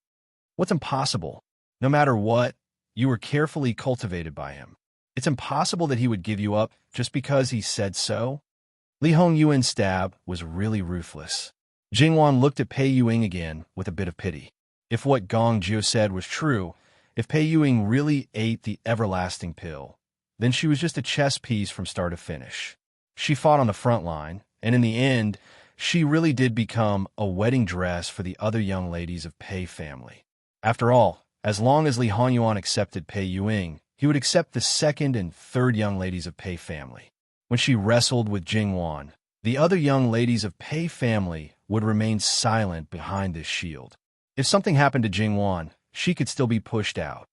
What's impossible? No matter what, you were carefully cultivated by him. It's impossible that he would give you up just because he said so. Li Hongyuan's stab was really ruthless. Jingwan looked at Pei Yuing again with a bit of pity. If what Gong Jiu said was true, if Pei Yuing really ate the everlasting pill, then she was just a chess piece from start to finish. She fought on the front line, and in the end, she really did become a wedding dress for the other young ladies of Pei family. After all, as long as Li Hongyuan accepted Pei Yuing, he would accept the second and third young ladies of Pei family. When she wrestled with Jingwan, the other young ladies of Pei family would remain silent behind this shield. If something happened to Jingwan, she could still be pushed out.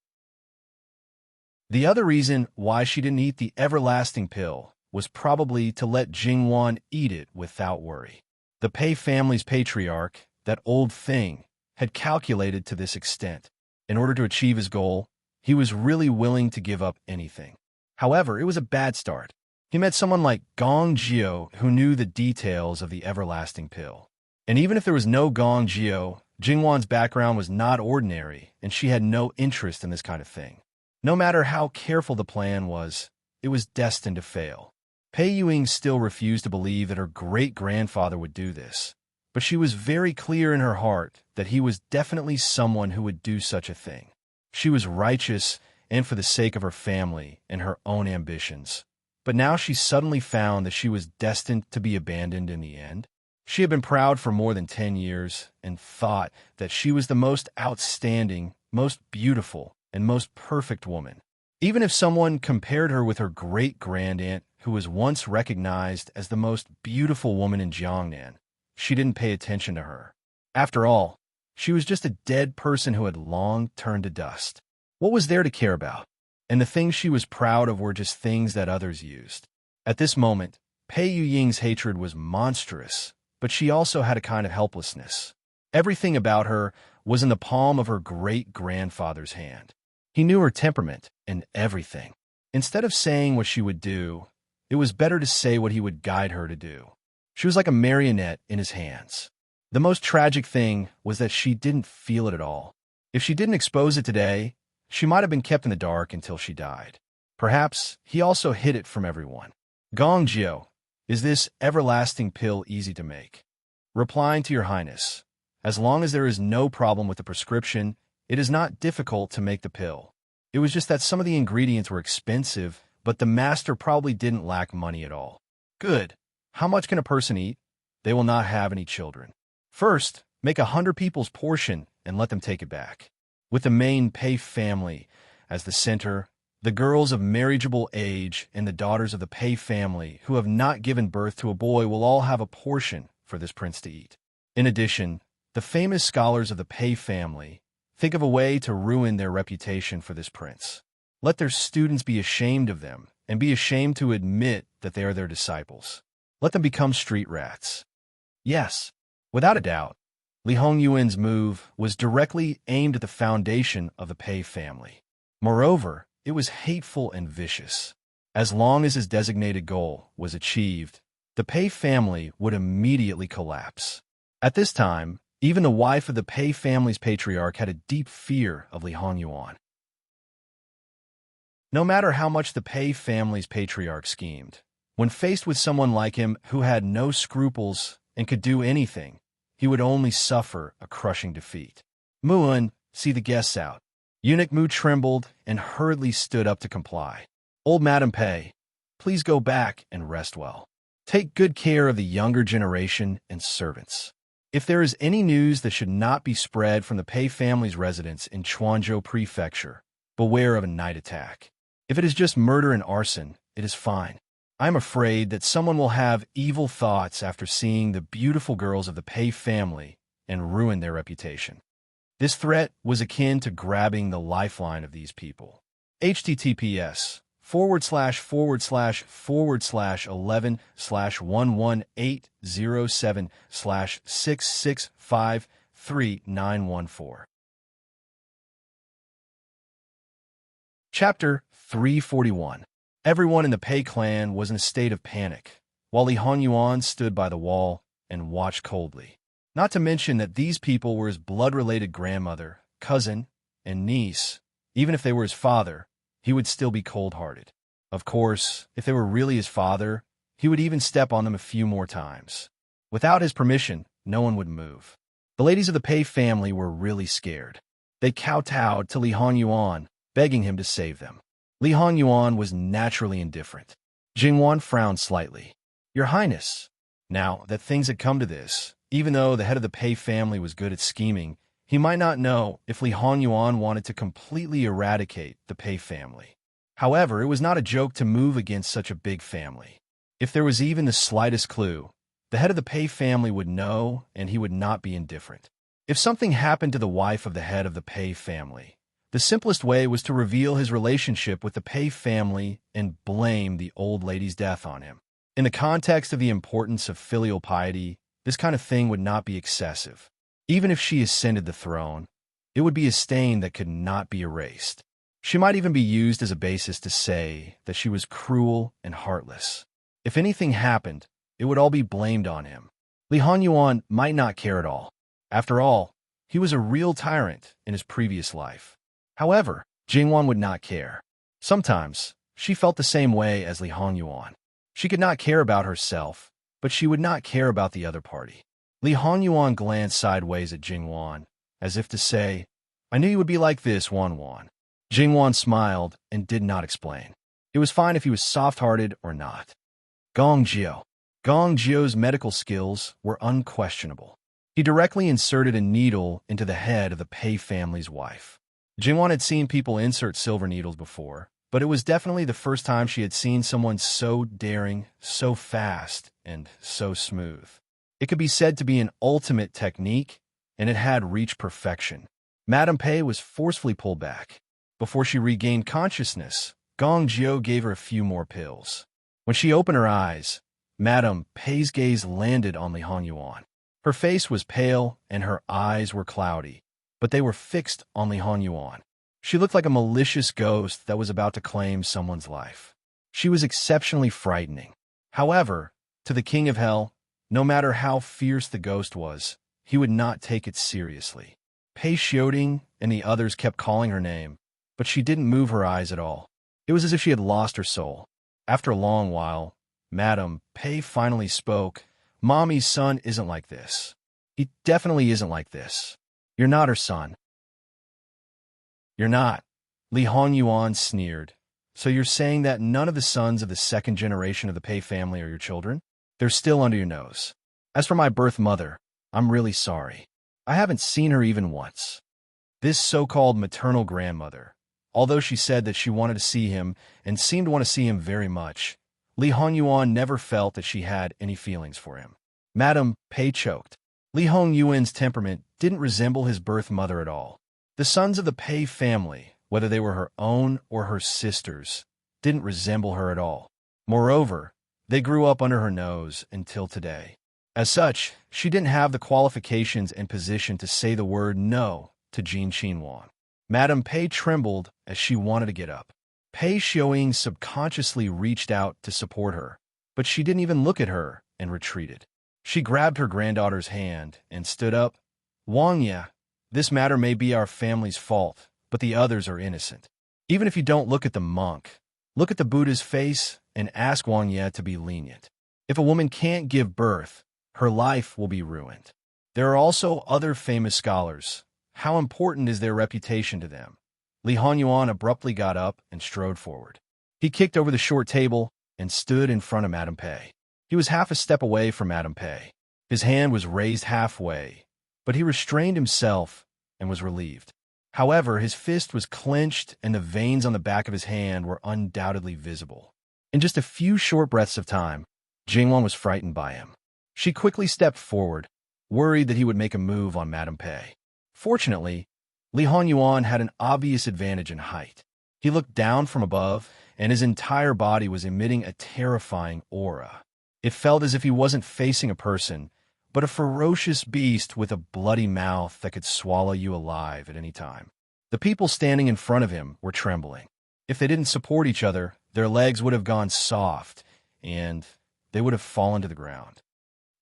The other reason why she didn't eat the everlasting pill was probably to let Jingwan eat it without worry. The Pei family's patriarch, that old thing, had calculated to this extent. In order to achieve his goal, he was really willing to give up anything. However, it was a bad start. He met someone like Gong Jiu who knew the details of the everlasting pill. And even if there was no Gong Jiu, Jingwan's background was not ordinary, and she had no interest in this kind of thing. No matter how careful the plan was, it was destined to fail. Pei Yuing still refused to believe that her great-grandfather would do this, but she was very clear in her heart that he was definitely someone who would do such a thing. She was righteous and for the sake of her family and her own ambitions. But now she suddenly found that she was destined to be abandoned in the end. She had been proud for more than 10 years and thought that she was the most outstanding, most beautiful, and most perfect woman. Even if someone compared her with her great-grandaunt, who was once recognized as the most beautiful woman in Jiangnan, she didn't pay attention to her. After all, she was just a dead person who had long turned to dust. What was there to care about? And the things she was proud of were just things that others used. At this moment, Pei Yuying's hatred was monstrous, but she also had a kind of helplessness. Everything about her was in the palm of her great-grandfather's hand. He knew her temperament and everything. Instead of saying what she would do, it was better to say what he would guide her to do. She was like a marionette in his hands. The most tragic thing was that she didn't feel it at all. If she didn't expose it today, she might have been kept in the dark until she died. Perhaps he also hid it from everyone. Gong Jiu, is this everlasting pill easy to make? Replying to your highness, as long as there is no problem with the prescription, it is not difficult to make the pill. It was just that some of the ingredients were expensive, but the master probably didn't lack money at all. Good. How much can a person eat? They will not have any children. First, make 100 people's portion and let them take it back. With the main Pei family as the center, the girls of marriageable age and the daughters of the Pei family who have not given birth to a boy will all have a portion for this prince to eat. In addition, the famous scholars of the Pei family think of a way to ruin their reputation for this prince. Let their students be ashamed of them and be ashamed to admit that they are their disciples. Let them become street rats. Yes, without a doubt, Li Hongyuan's move was directly aimed at the foundation of the Pei family. Moreover, it was hateful and vicious. As long as his designated goal was achieved, the Pei family would immediately collapse. At this time, even the wife of the Pei family's patriarch had a deep fear of Li Hongyuan. No matter how much the Pei family's patriarch schemed, when faced with someone like him who had no scruples and could do anything, he would only suffer a crushing defeat. Muun, see the guests out. Eunuch Mu trembled and hurriedly stood up to comply. Old Madam Pei, please go back and rest well. Take good care of the younger generation and servants. If there is any news that should not be spread from the Pei family's residence in Chuanzhou Prefecture, beware of a night attack. If it is just murder and arson, it is fine. I am afraid that someone will have evil thoughts after seeing the beautiful girls of the Pei family and ruin their reputation. This threat was akin to grabbing the lifeline of these people. https:///11/11807/6653914. Chapter 341. Everyone in the Pei clan was in a state of panic, while Li Hongyuan stood by the wall and watched coldly. Not to mention that these people were his blood-related grandmother, cousin, and niece. Even if they were his father, he would still be cold-hearted. Of course, if they were really his father, he would even step on them a few more times. Without his permission, no one would move. The ladies of the Pei family were really scared. They kowtowed to Li Hongyuan, begging him to save them. Li Hongyuan was naturally indifferent. Jingwan frowned slightly. Your Highness. Now that things had come to this, even though the head of the Pei family was good at scheming, he might not know if Li Hongyuan wanted to completely eradicate the Pei family. However, it was not a joke to move against such a big family. If there was even the slightest clue, the head of the Pei family would know, and he would not be indifferent. If something happened to the wife of the head of the Pei family, the simplest way was to reveal his relationship with the Pei family and blame the old lady's death on him. In the context of the importance of filial piety, this kind of thing would not be excessive. Even if she ascended the throne, it would be a stain that could not be erased. She might even be used as a basis to say that she was cruel and heartless. If anything happened, it would all be blamed on him. Li Hongyuan might not care at all. After all, he was a real tyrant in his previous life. However, Jingwan would not care. Sometimes, she felt the same way as Li Hongyuan. She could not care about herself, but she would not care about the other party. Li Hongyuan glanced sideways at Jingwan, as if to say, I knew you would be like this, Wan. Jingwan smiled and did not explain. It was fine if he was soft-hearted or not. Gong Jiu's medical skills were unquestionable. He directly inserted a needle into the head of the Pei family's wife. Jingwan had seen people insert silver needles before, but it was definitely the first time she had seen someone so daring, so fast, and so smooth. It could be said to be an ultimate technique, and it had reached perfection. Madame Pei was forcefully pulled back. Before she regained consciousness, Gong Jiu gave her a few more pills. When she opened her eyes, Madame Pei's gaze landed on Li Hongyuan. Her face was pale and her eyes were cloudy, but they were fixed on Li Hongyuan. She looked like a malicious ghost that was about to claim someone's life. She was exceptionally frightening. However, to the King of Hell, no matter how fierce the ghost was, he would not take it seriously. Pei Xiaoding and the others kept calling her name, but she didn't move her eyes at all. It was as if she had lost her soul. After a long while, Madame Pei finally spoke. Mommy's son isn't like this. He definitely isn't like this. You're not her son. You're not. Li Hongyuan sneered. So you're saying that none of the sons of the second generation of the Pei family are your children? They're still under your nose. As for my birth mother, I'm really sorry. I haven't seen her even once. This so-called maternal grandmother, although she said that she wanted to see him and seemed to want to see him very much, Li Hongyuan never felt that she had any feelings for him. Madame Pei choked. Li Hongyuan's temperament didn't resemble his birth mother at all. The sons of the Pei family, whether they were her own or her sisters, didn't resemble her at all. Moreover, they grew up under her nose until today. As such, she didn't have the qualifications and position to say the word no to Jin Qinhuan. Madame Pei trembled as she wanted to get up. Pei Xiaoying subconsciously reached out to support her, but she didn't even look at her and retreated. She grabbed her granddaughter's hand and stood up. Wang Ye, this matter may be our family's fault, but the others are innocent. Even if you don't look at the monk, look at the Buddha's face and ask Wang Ye to be lenient. If a woman can't give birth, her life will be ruined. There are also other famous scholars. How important is their reputation to them? Li Honyuan abruptly got up and strode forward. He kicked over the short table and stood in front of Madame Pei. He was half a step away from Madame Pei. His hand was raised halfway, but he restrained himself and was relieved. However, his fist was clenched and the veins on the back of his hand were undoubtedly visible. In just a few short breaths of time, Jingwan was frightened by him. She quickly stepped forward, worried that he would make a move on Madame Pei. Fortunately, Li Honyuan had an obvious advantage in height. He looked down from above, and his entire body was emitting a terrifying aura. It felt as if he wasn't facing a person, but a ferocious beast with a bloody mouth that could swallow you alive at any time. The people standing in front of him were trembling. If they didn't support each other, their legs would have gone soft, and they would have fallen to the ground.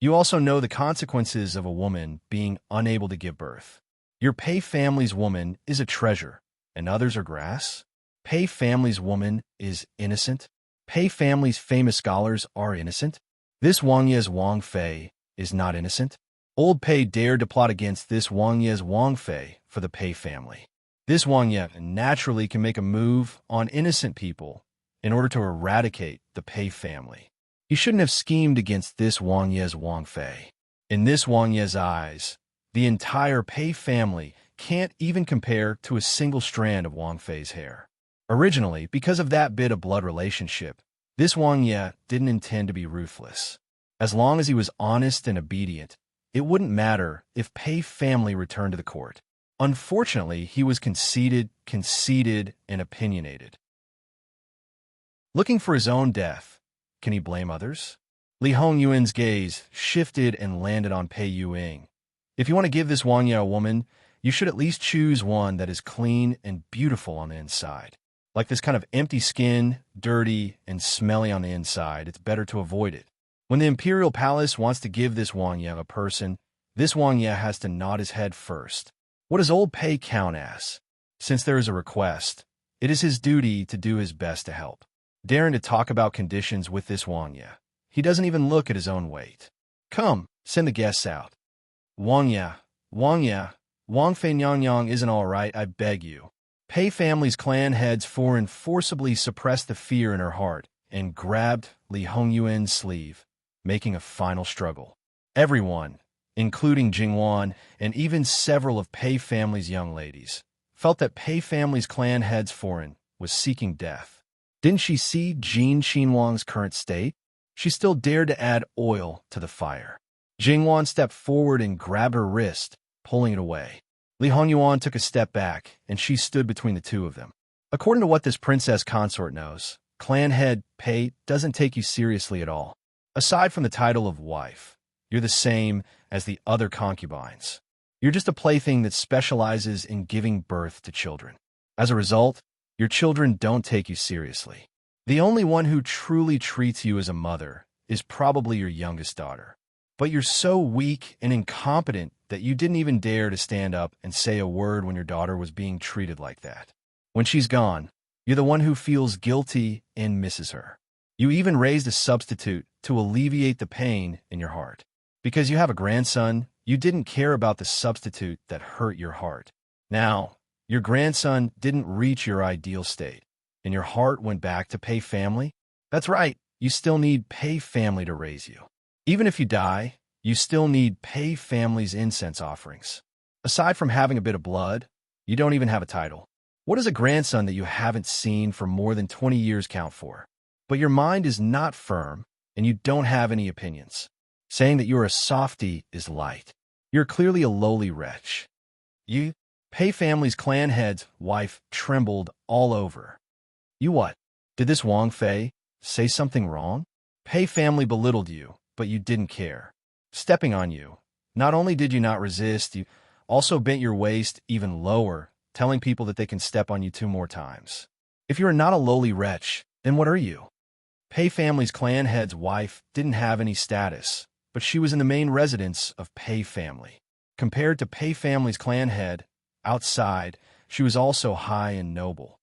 You also know the consequences of a woman being unable to give birth. Your Pei family's woman is a treasure, and others are grass. Pei family's woman is innocent. Pei family's famous scholars are innocent. This Wang Ye's Wang Fei is not innocent. Old Pei dared to plot against this Wang Ye's Wang Fei for the Pei family. This Wang Ye naturally can make a move on innocent people in order to eradicate the Pei family. He shouldn't have schemed against this Wang Ye's Wang Fei. In this Wang Ye's eyes, the entire Pei family can't even compare to a single strand of Wang Fei's hair. Originally, because of that bit of blood relationship, this Wang Ye didn't intend to be ruthless. As long as he was honest and obedient, it wouldn't matter if Pei family returned to the court. Unfortunately, he was conceited, and opinionated. Looking for his own death, can he blame others? Li Hongyuan's gaze shifted and landed on Pei Yuing. If you want to give this Wang Ye a woman, you should at least choose one that is clean and beautiful on the inside. Like this kind of empty skin, dirty, and smelly on the inside, it's better to avoid it. When the imperial palace wants to give this Wang Ye a person, this Wang Ye has to nod his head first. What does old Pei count as? Since there is a request, it is his duty to do his best to help. Daring to talk about conditions with this Wang Ye, he doesn't even look at his own weight. Come, send the guests out. Wang Ye, Wang Fei Nyang isn't all right, I beg you. Pei family's clan heads foreign forcibly suppressed the fear in her heart and grabbed Li Hongyuan's sleeve, making a final struggle. Everyone, including Jingwan and even several of Pei family's young ladies, felt that Pei family's clan heads foreign was seeking death. Didn't she see Jin Xinwang's current state? She still dared to add oil to the fire. Jingwan stepped forward and grabbed her wrist, pulling it away. Li Honyuan took a step back, and she stood between the two of them. According to what this princess consort knows, clan head Pei doesn't take you seriously at all. Aside from the title of wife, you're the same as the other concubines. You're just a plaything that specializes in giving birth to children. As a result, your children don't take you seriously. The only one who truly treats you as a mother is probably your youngest daughter. But you're so weak and incompetent that you didn't even dare to stand up and say a word when your daughter was being treated like that. When she's gone, you're the one who feels guilty and misses her. You even raised a substitute to alleviate the pain in your heart. Because you have a grandson, you didn't care about the substitute that hurt your heart. Now, your grandson didn't reach your ideal state, and your heart went back to Pei family? That's right, you still need Pei family to raise you. Even if you die, you still need Pei family's incense offerings. Aside from having a bit of blood, you don't even have a title. What does a grandson that you haven't seen for more than 20 years count for? But your mind is not firm, and you don't have any opinions. Saying that you're a softy is light. You're clearly a lowly wretch. You, Pei family's clan head's wife, trembled all over. You what? Did this Wang Fei say something wrong? Pei family belittled you, but you didn't care. Stepping on you, not only did you not resist, you also bent your waist even lower, telling people that they can step on you 2 more times. If you are not a lowly wretch, then what are you? Pei family's clan head's wife didn't have any status, but she was in the main residence of Pei family. Compared to Pei family's clan head, outside, she was also high and noble.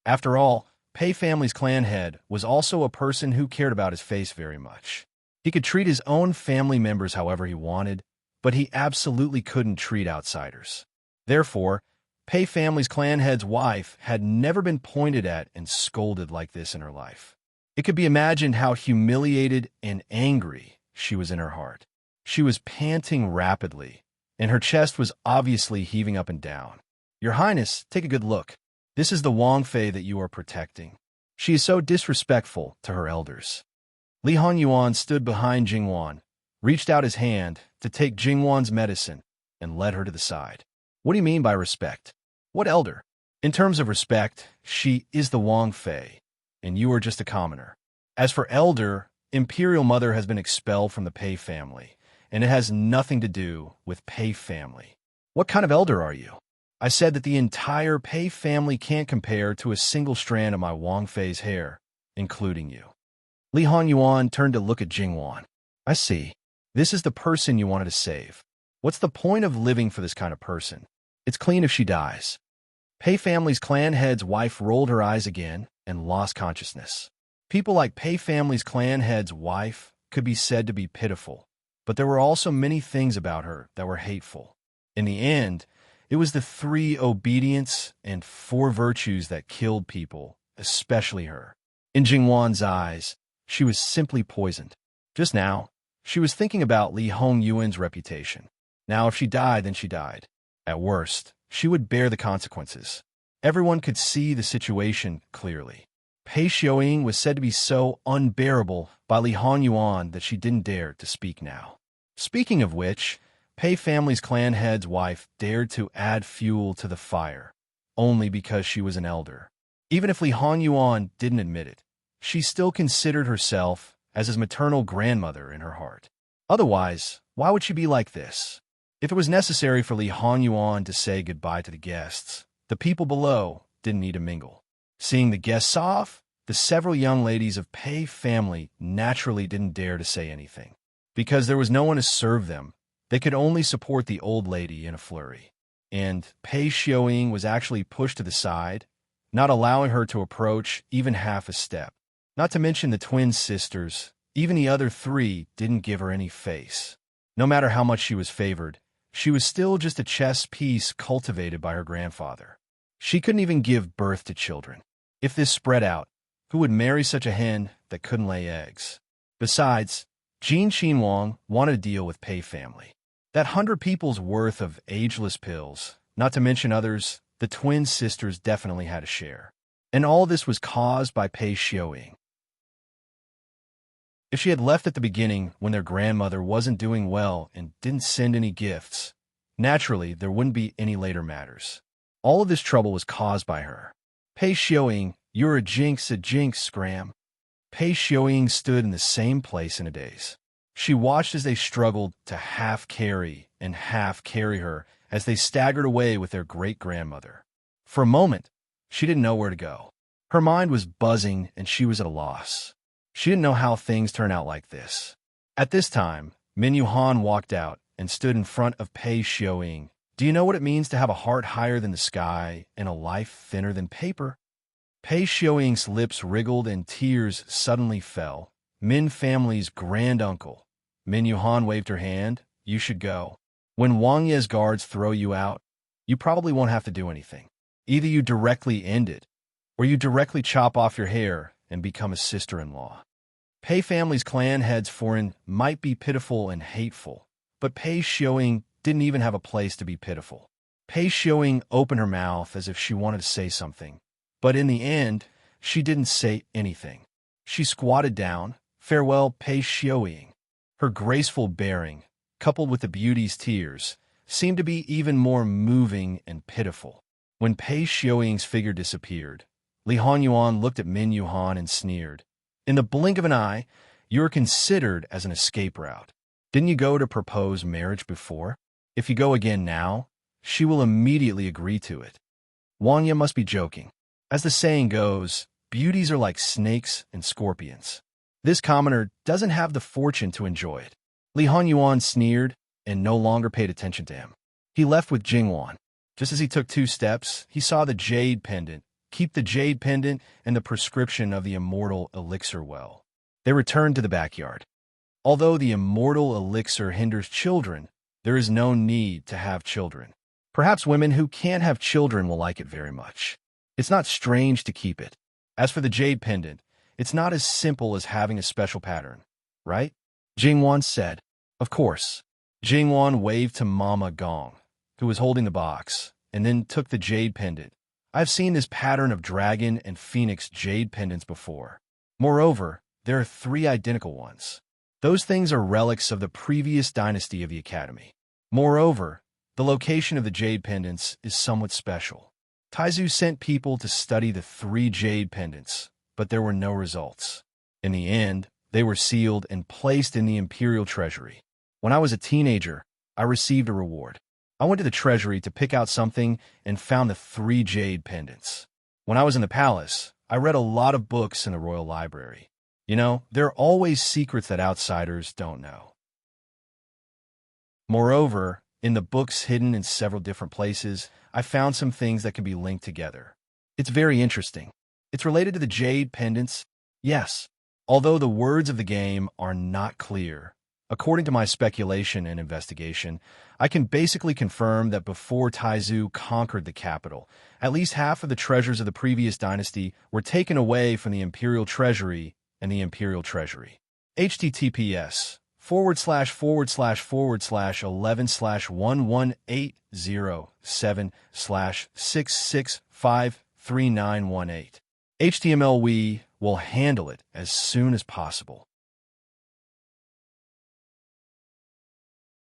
After all, Pei family's clan head was also a person who cared about his face very much. He could treat his own family members however he wanted, but he absolutely couldn't treat outsiders. Therefore, Pei family's clan head's wife had never been pointed at and scolded like this in her life. It could be imagined how humiliated and angry she was in her heart. She was panting rapidly, and her chest was obviously heaving up and down. "Your Highness, take a good look. This is the Wang Fei that you are protecting. She is so disrespectful to her elders." Li Honyuan stood behind Jingwan, reached out his hand to take Jingwan's medicine, and led her to the side. "What do you mean by respect? What elder?" "In terms of respect, she is the Wang Fei, and you are just a commoner. As for elder, Imperial Mother has been expelled from the Pei family, and it has nothing to do with Pei family." "What kind of elder are you?" "I said that the entire Pei family can't compare to a single strand of my Wang Fei's hair, including you." Li Honyuan turned to look at Jingwan. "I see. This is the person you wanted to save. What's the point of living for this kind of person? It's clean if she dies." Pei family's clan head's wife rolled her eyes again and lost consciousness. People like Pei family's clan head's wife could be said to be pitiful, but there were also many things about her that were hateful. In the end, it was the 3 obedience and 4 virtues that killed people, especially her. In Jingwan's eyes, she was simply poisoned. Just now, she was thinking about Li Hongyuan's reputation. Now, if she died, then she died. At worst, she would bear the consequences. Everyone could see the situation clearly. Pei Xiaoying was said to be so unbearable by Li Honyuan that she didn't dare to speak now. Speaking of which, Pei family's clan head's wife dared to add fuel to the fire, only because she was an elder. Even if Li Honyuan didn't admit it, she still considered herself as his maternal grandmother in her heart. Otherwise, why would she be like this? If it was necessary for Li Honyuan to say goodbye to the guests, the people below didn't need to mingle. Seeing the guests off, the several young ladies of Pei family naturally didn't dare to say anything. Because there was no one to serve them, they could only support the old lady in a flurry. And Pei Xiaoying was actually pushed to the side, not allowing her to approach even half a step. Not to mention the twin sisters, even the other 3 didn't give her any face. No matter how much she was favored, she was still just a chess piece cultivated by her grandfather. She couldn't even give birth to children. If this spread out, who would marry such a hen that couldn't lay eggs? Besides, Jin Xinwang wanted to deal with Pei family. That 100 people's worth of ageless pills, not to mention others, the twin sisters definitely had a share. And all this was caused by Pei Xiaoying. If she had left at the beginning when their grandmother wasn't doing well and didn't send any gifts, naturally there wouldn't be any later matters. All of this trouble was caused by her. "Pei Xiaoying, you're a jinx, Scram." Pei Xiaoying stood in the same place in a daze. She watched as they struggled to half carry and half carry her as they staggered away with their great-grandmother. For a moment, she didn't know where to go. Her mind was buzzing and she was at a loss. She didn't know how things turn out like this. At this time, Min Yuhan walked out and stood in front of Pei Xiaoying. "Do you know what it means to have a heart higher than the sky and a life thinner than paper?" Pei Xiaoying's lips wriggled and tears suddenly fell. Min family's granduncle. Min Yuhan waved her hand. "You should go. When Wang Ye's guards throw you out, you probably won't have to do anything. Either you directly end it, or you directly chop off your hair and become a sister-in-law." Pei family's clan head's foreign might be pitiful and hateful, but Pei Xiaoying didn't even have a place to be pitiful. Pei Xiaoying opened her mouth as if she wanted to say something, but in the end, she didn't say anything. She squatted down. "Farewell, Pei Xiaoying." Her graceful bearing, coupled with the beauty's tears, seemed to be even more moving and pitiful. When Pei Xiaoying's figure disappeared, Li Honyuan looked at Min Yuhan and sneered. "In the blink of an eye, you are considered as an escape route. Didn't you go to propose marriage before? If you go again now, she will immediately agree to it." Wang Ye must be joking. As the saying goes, beauties are like snakes and scorpions. This commoner doesn't have the fortune to enjoy it. Li Honyuan sneered and no longer paid attention to him. He left with Jingwan. Just as he took 2 steps, he saw the jade pendant, keep the jade pendant, and the prescription of the immortal elixir well. They returned to the backyard. Although the immortal elixir hinders children, there is no need to have children. Perhaps women who can't have children will like it very much. It's not strange to keep it. As for the jade pendant, it's not as simple as having a special pattern, right? Jingwan said. Of course. Jingwan waved to Mama Gong, who was holding the box, and then took the jade pendant. I've seen this pattern of dragon and phoenix jade pendants before. Moreover, there are 3 identical ones. Those things are relics of the previous dynasty of the Academy. Moreover, the location of the jade pendants is somewhat special. Taizu sent people to study the 3 jade pendants, but there were no results. In the end, they were sealed and placed in the imperial treasury. When I was a teenager, I received a reward. I went to the treasury to pick out something and found the 3 jade pendants. When I was in the palace, I read a lot of books in the royal library. You know, there are always secrets that outsiders don't know. Moreover, in the books hidden in several different places, I found some things that can be linked together. It's very interesting. It's related to the jade pendants, yes, although the words of the game are not clear. According to my speculation and investigation, I can basically confirm that before Taizu conquered the capital, at least half of the treasures of the previous dynasty were taken away from the imperial treasury and the imperial treasury. https://11/118007/6653918. HTML. We will handle it as soon as possible.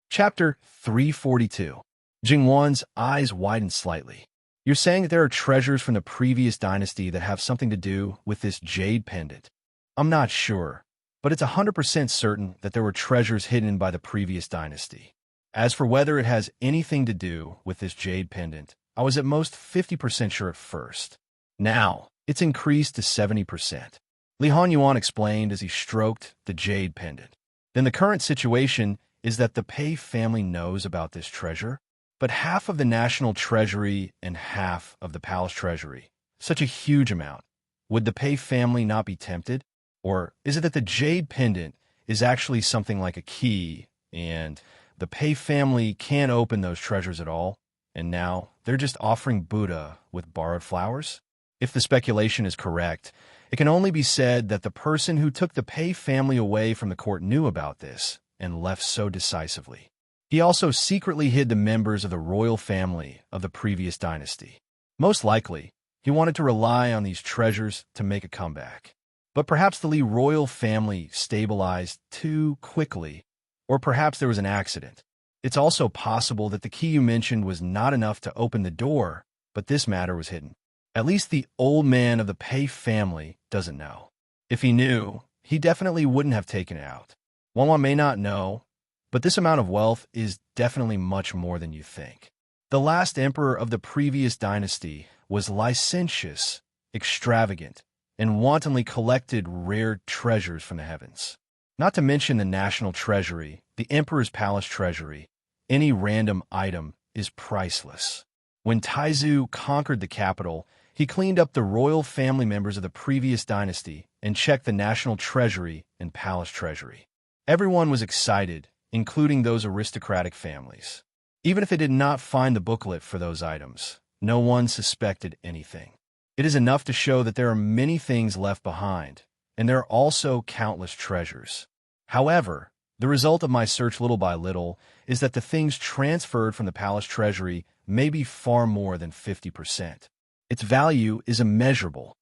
Chapter 342. Jingwan's eyes widened slightly. You're saying that there are treasures from the previous dynasty that have something to do with this jade pendant? I'm not sure, but it's 100% certain that there were treasures hidden by the previous dynasty. As for whether it has anything to do with this jade pendant, I was at most 50% sure at first. Now, it's increased to 70%. Li Honyuan explained as he stroked the jade pendant. Then the current situation is that the Pei family knows about this treasure, but half of the national treasury and half of the palace treasury, such a huge amount. Would the Pei family not be tempted? Or is it that the jade pendant is actually something like a key, and the Pei family can't open those treasures at all, and now they're just offering Buddha with borrowed flowers? If the speculation is correct, it can only be said that the person who took the Pei family away from the court knew about this and left so decisively. He also secretly hid the members of the royal family of the previous dynasty. Most likely, he wanted to rely on these treasures to make a comeback. But perhaps the Li royal family stabilized too quickly, or perhaps there was an accident. It's also possible that the key you mentioned was not enough to open the door, but this matter was hidden. At least the old man of the Pei family doesn't know. If he knew, he definitely wouldn't have taken it out. One may not know, but this amount of wealth is definitely much more than you think. The last emperor of the previous dynasty was licentious, extravagant, and wantonly collected rare treasures from the heavens. Not to mention the national treasury, the emperor's palace treasury. Any random item is priceless. When Taizu conquered the capital, he cleaned up the royal family members of the previous dynasty and checked the national treasury and palace treasury. Everyone was excited, including those aristocratic families. Even if they did not find the booklet for those items, no one suspected anything. It is enough to show that there are many things left behind, and there are also countless treasures. However, the result of my search little by little is that the things transferred from the palace treasury may be far more than 50%. Its value is immeasurable.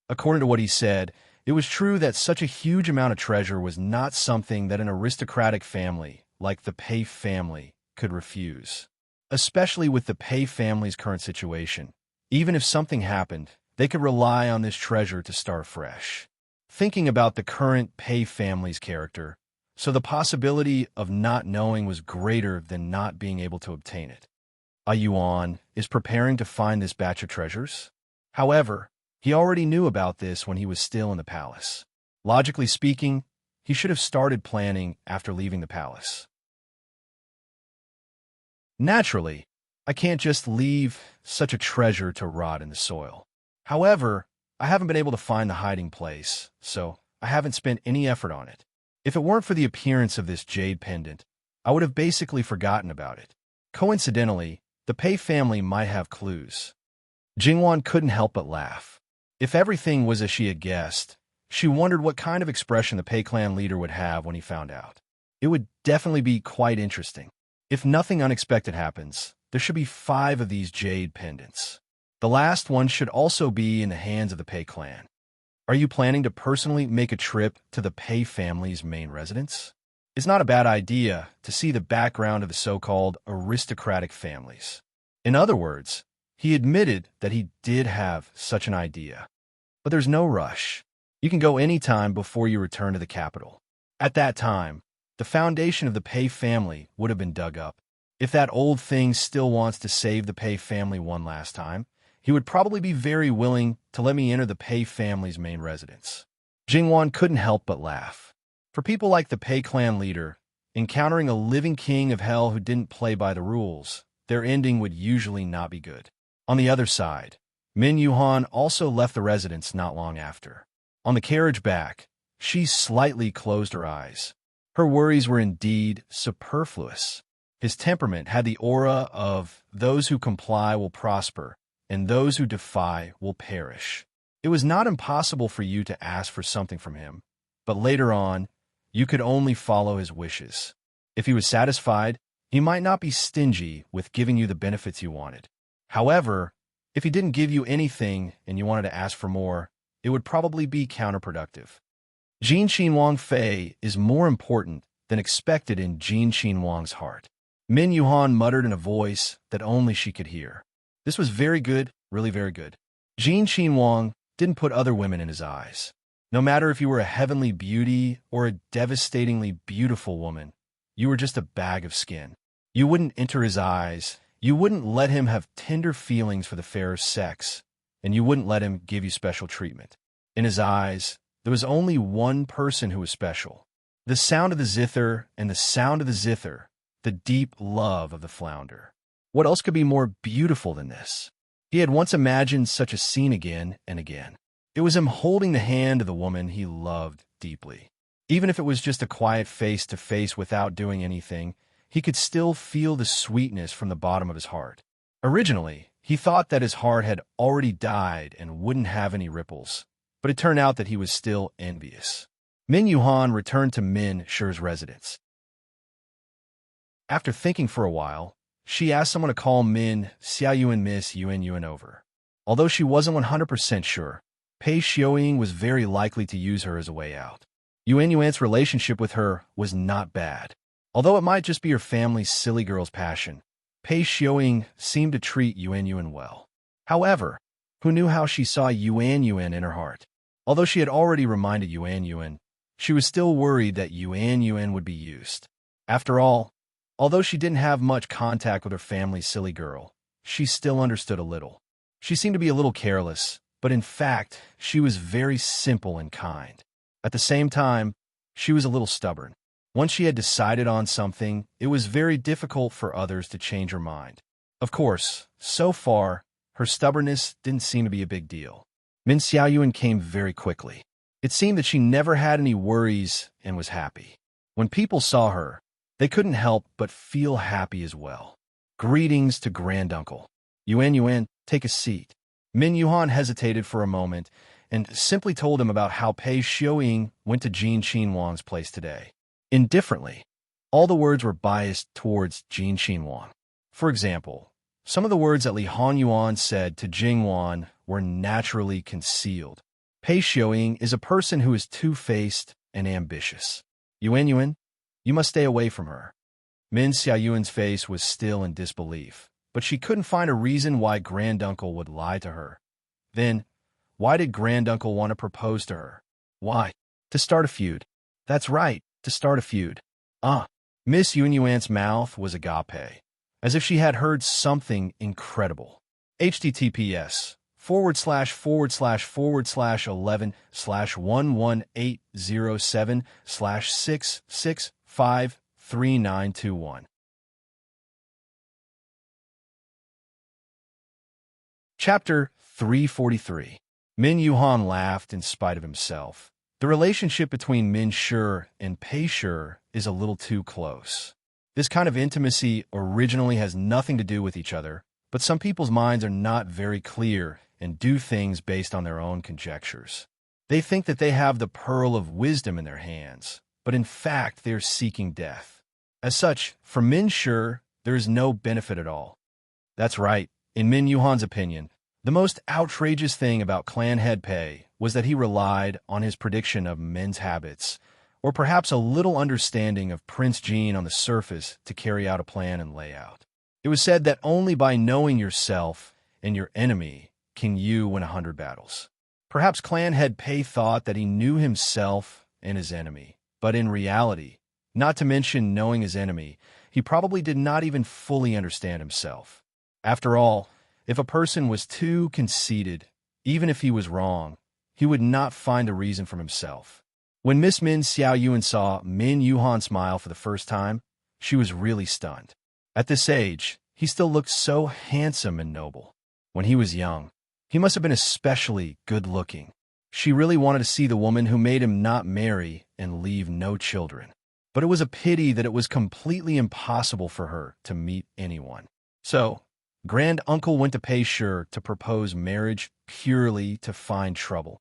According to what he said, it was true that such a huge amount of treasure was not something that an aristocratic family, like the Pei family, could refuse. Especially with the Pei family's current situation. Even if something happened, they could rely on this treasure to start fresh. Thinking about the current Pei family's character, so the possibility of not knowing was greater than not being able to obtain it. A Yuan is preparing to find this batch of treasures. However, He already knew about this when he was still in the palace. Logically speaking, he should have started planning after leaving the palace. Naturally, I can't just leave such a treasure to rot in the soil. However, I haven't been able to find the hiding place, so I haven't spent any effort on it. If it weren't for the appearance of this jade pendant, I would have basically forgotten about it. Coincidentally, the Pei family might have clues. Jingwan couldn't help but laugh. If everything was as she had guessed, she wondered what kind of expression the Pei clan leader would have when he found out. It would definitely be quite interesting. If nothing unexpected happens, there should be 5 of these jade pendants. The last one should also be in the hands of the Pei clan. Are you planning to personally make a trip to the Pei family's main residence? It's not a bad idea to see the background of the so-called aristocratic families. In other words, he admitted that he did have such an idea. But there's no rush. You can go anytime before you return to the capital. At that time, the foundation of the Pei family would have been dug up. If that old thing still wants to save the Pei family one last time, he would probably be very willing to let me enter the Pei family's main residence. Jingwan couldn't help but laugh. For people like the Pei clan leader, encountering a living king of hell who didn't play by the rules, their ending would usually not be good. On the other side, Min Yuhan also left the residence not long after. On the carriage back, she slightly closed her eyes. Her worries were indeed superfluous. His temperament had the aura of those who comply will prosper, and those who defy will perish. It was not impossible for you to ask for something from him, but later on, you could only follow his wishes. If he was satisfied, he might not be stingy with giving you the benefits you wanted. However, if he didn't give you anything and you wanted to ask for more, it would probably be counterproductive. Jin Xinwang Fei is more important than expected in Jin Xinwang's heart. Min Yuhan muttered in a voice that only she could hear. This was very good, really very good. Jin Xinwang didn't put other women in his eyes. No matter if you were a heavenly beauty or a devastatingly beautiful woman, you were just a bag of skin. You wouldn't enter his eyes, you wouldn't let him have tender feelings for the fairer sex, and you wouldn't let him give you special treatment. In his eyes, there was only one person who was special. The sound of the zither and the sound of the zither, the deep love of the flounder. What else could be more beautiful than this? He had once imagined such a scene again and again. It was him holding the hand of the woman he loved deeply. Even if it was just a quiet face-to-face without doing anything, he could still feel the sweetness from the bottom of his heart. Originally, he thought that his heart had already died and wouldn't have any ripples, but it turned out that he was still envious. Min Yuhan returned to Min Shi's residence. After thinking for a while, she asked someone to call Min Xiaoyuan Miss Yuan Yuan over. Although she wasn't 100% sure, Pei Xiaoying was very likely to use her as a way out. Yuan Yuan's relationship with her was not bad. Although it might just be her family's silly girl's passion, Pei Xiaoying seemed to treat Yuan Yuan well. However, who knew how she saw Yuan Yuan in her heart? Although she had already reminded Yuan Yuan, she was still worried that Yuan Yuan would be used. After all, although she didn't have much contact with her family's silly girl, she still understood a little. She seemed to be a little careless, but in fact, she was very simple and kind. At the same time, she was a little stubborn. Once she had decided on something, it was very difficult for others to change her mind. Of course, so far, her stubbornness didn't seem to be a big deal. Min Xiaoyuan came very quickly. It seemed that she never had any worries and was happy. When people saw her, they couldn't help but feel happy as well. Greetings to Granduncle. Yuan Yuan, take a seat. Min Yuhan hesitated for a moment and simply told him about how Pei Xiaoying went to Jin Xinwang's place today. Indifferently, all the words were biased towards Jin Xinwang. For example, some of the words that Li Honyuan said to Jingwan were naturally concealed. Pei Xiaoying is a person who is two-faced and ambitious. Yuan Yuan, you must stay away from her. Min Xiaoyuan's face was still in disbelief, but she couldn't find a reason why Granduncle would lie to her. Then, why did Granduncle want to propose to her? Why? To start a feud. That's right, to start a feud. Miss Yuan Yuan's mouth was agape, as if she had heard something incredible. https:// //11/11807/6653921. Chapter 343. Min Yuhan laughed in spite of himself. The relationship between Min Shi and Pei Shi is a little too close. This kind of intimacy originally has nothing to do with each other, but some people's minds are not very clear and do things based on their own conjectures. They think that they have the pearl of wisdom in their hands, but in fact they are seeking death. As such, for Min Shi, there is no benefit at all. That's right. In Min Yuhan's opinion, the most outrageous thing about clan head Pei was that he relied on his prediction of men's habits, or perhaps a little understanding of Prince Jean on the surface to carry out a plan and layout. It was said that only by knowing yourself and your enemy can you win 100 battles. Perhaps clan head Pei thought that he knew himself and his enemy, but in reality, not to mention knowing his enemy, he probably did not even fully understand himself. After all, if a person was too conceited, even if he was wrong, he would not find a reason from himself. When Miss Min Xiaoyuan saw Min Yuhan smile for the first time, she was really stunned. At this age, he still looked so handsome and noble. When he was young, he must have been especially good-looking. She really wanted to see the woman who made him not marry and leave no children. But it was a pity that it was completely impossible for her to meet anyone. So, Grand Uncle went to Pei Shi to propose marriage purely to find trouble.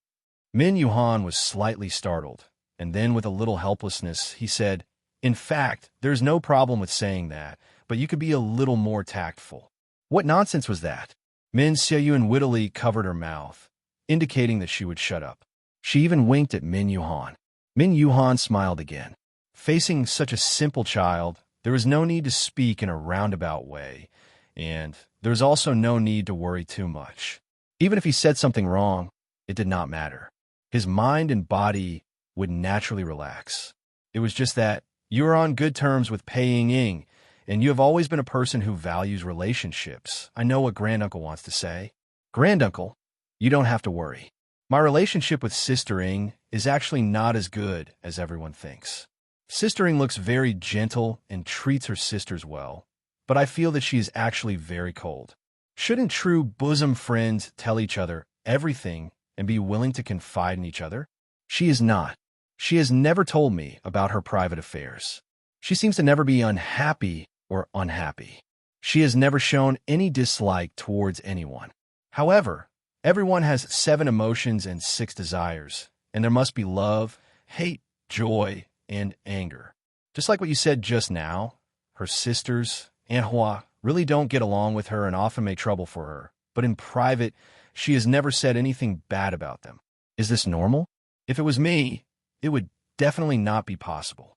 Min Yuhan was slightly startled, and then with a little helplessness, he said, "In fact, there's no problem with saying that, but you could be a little more tactful." What nonsense was that? Min Xiaoyuan wittily covered her mouth, indicating that she would shut up. She even winked at Min Yuhan. Min Yuhan smiled again. Facing such a simple child, there was no need to speak in a roundabout way, and there was also no need to worry too much. Even if he said something wrong, it did not matter. His mind and body would naturally relax. It was just that you are on good terms with Pei Ying, and you have always been a person who values relationships. I know what Granduncle wants to say. Granduncle, you don't have to worry. My relationship with Sister Ying is actually not as good as everyone thinks. Sister Ying looks very gentle and treats her sisters well, but I feel that she is actually very cold. Shouldn't true bosom friends tell each other everything and be willing to confide in each other? She is not. She has never told me about her private affairs. She seems to never be unhappy or unhappy. She has never shown any dislike towards anyone. However, everyone has 7 emotions and 6 desires, and there must be love, hate, joy, and anger. Just like what you said just now, her sisters, Aunt Hua, really don't get along with her and often make trouble for her, but in private, she has never said anything bad about them. Is this normal? If it was me, it would definitely not be possible.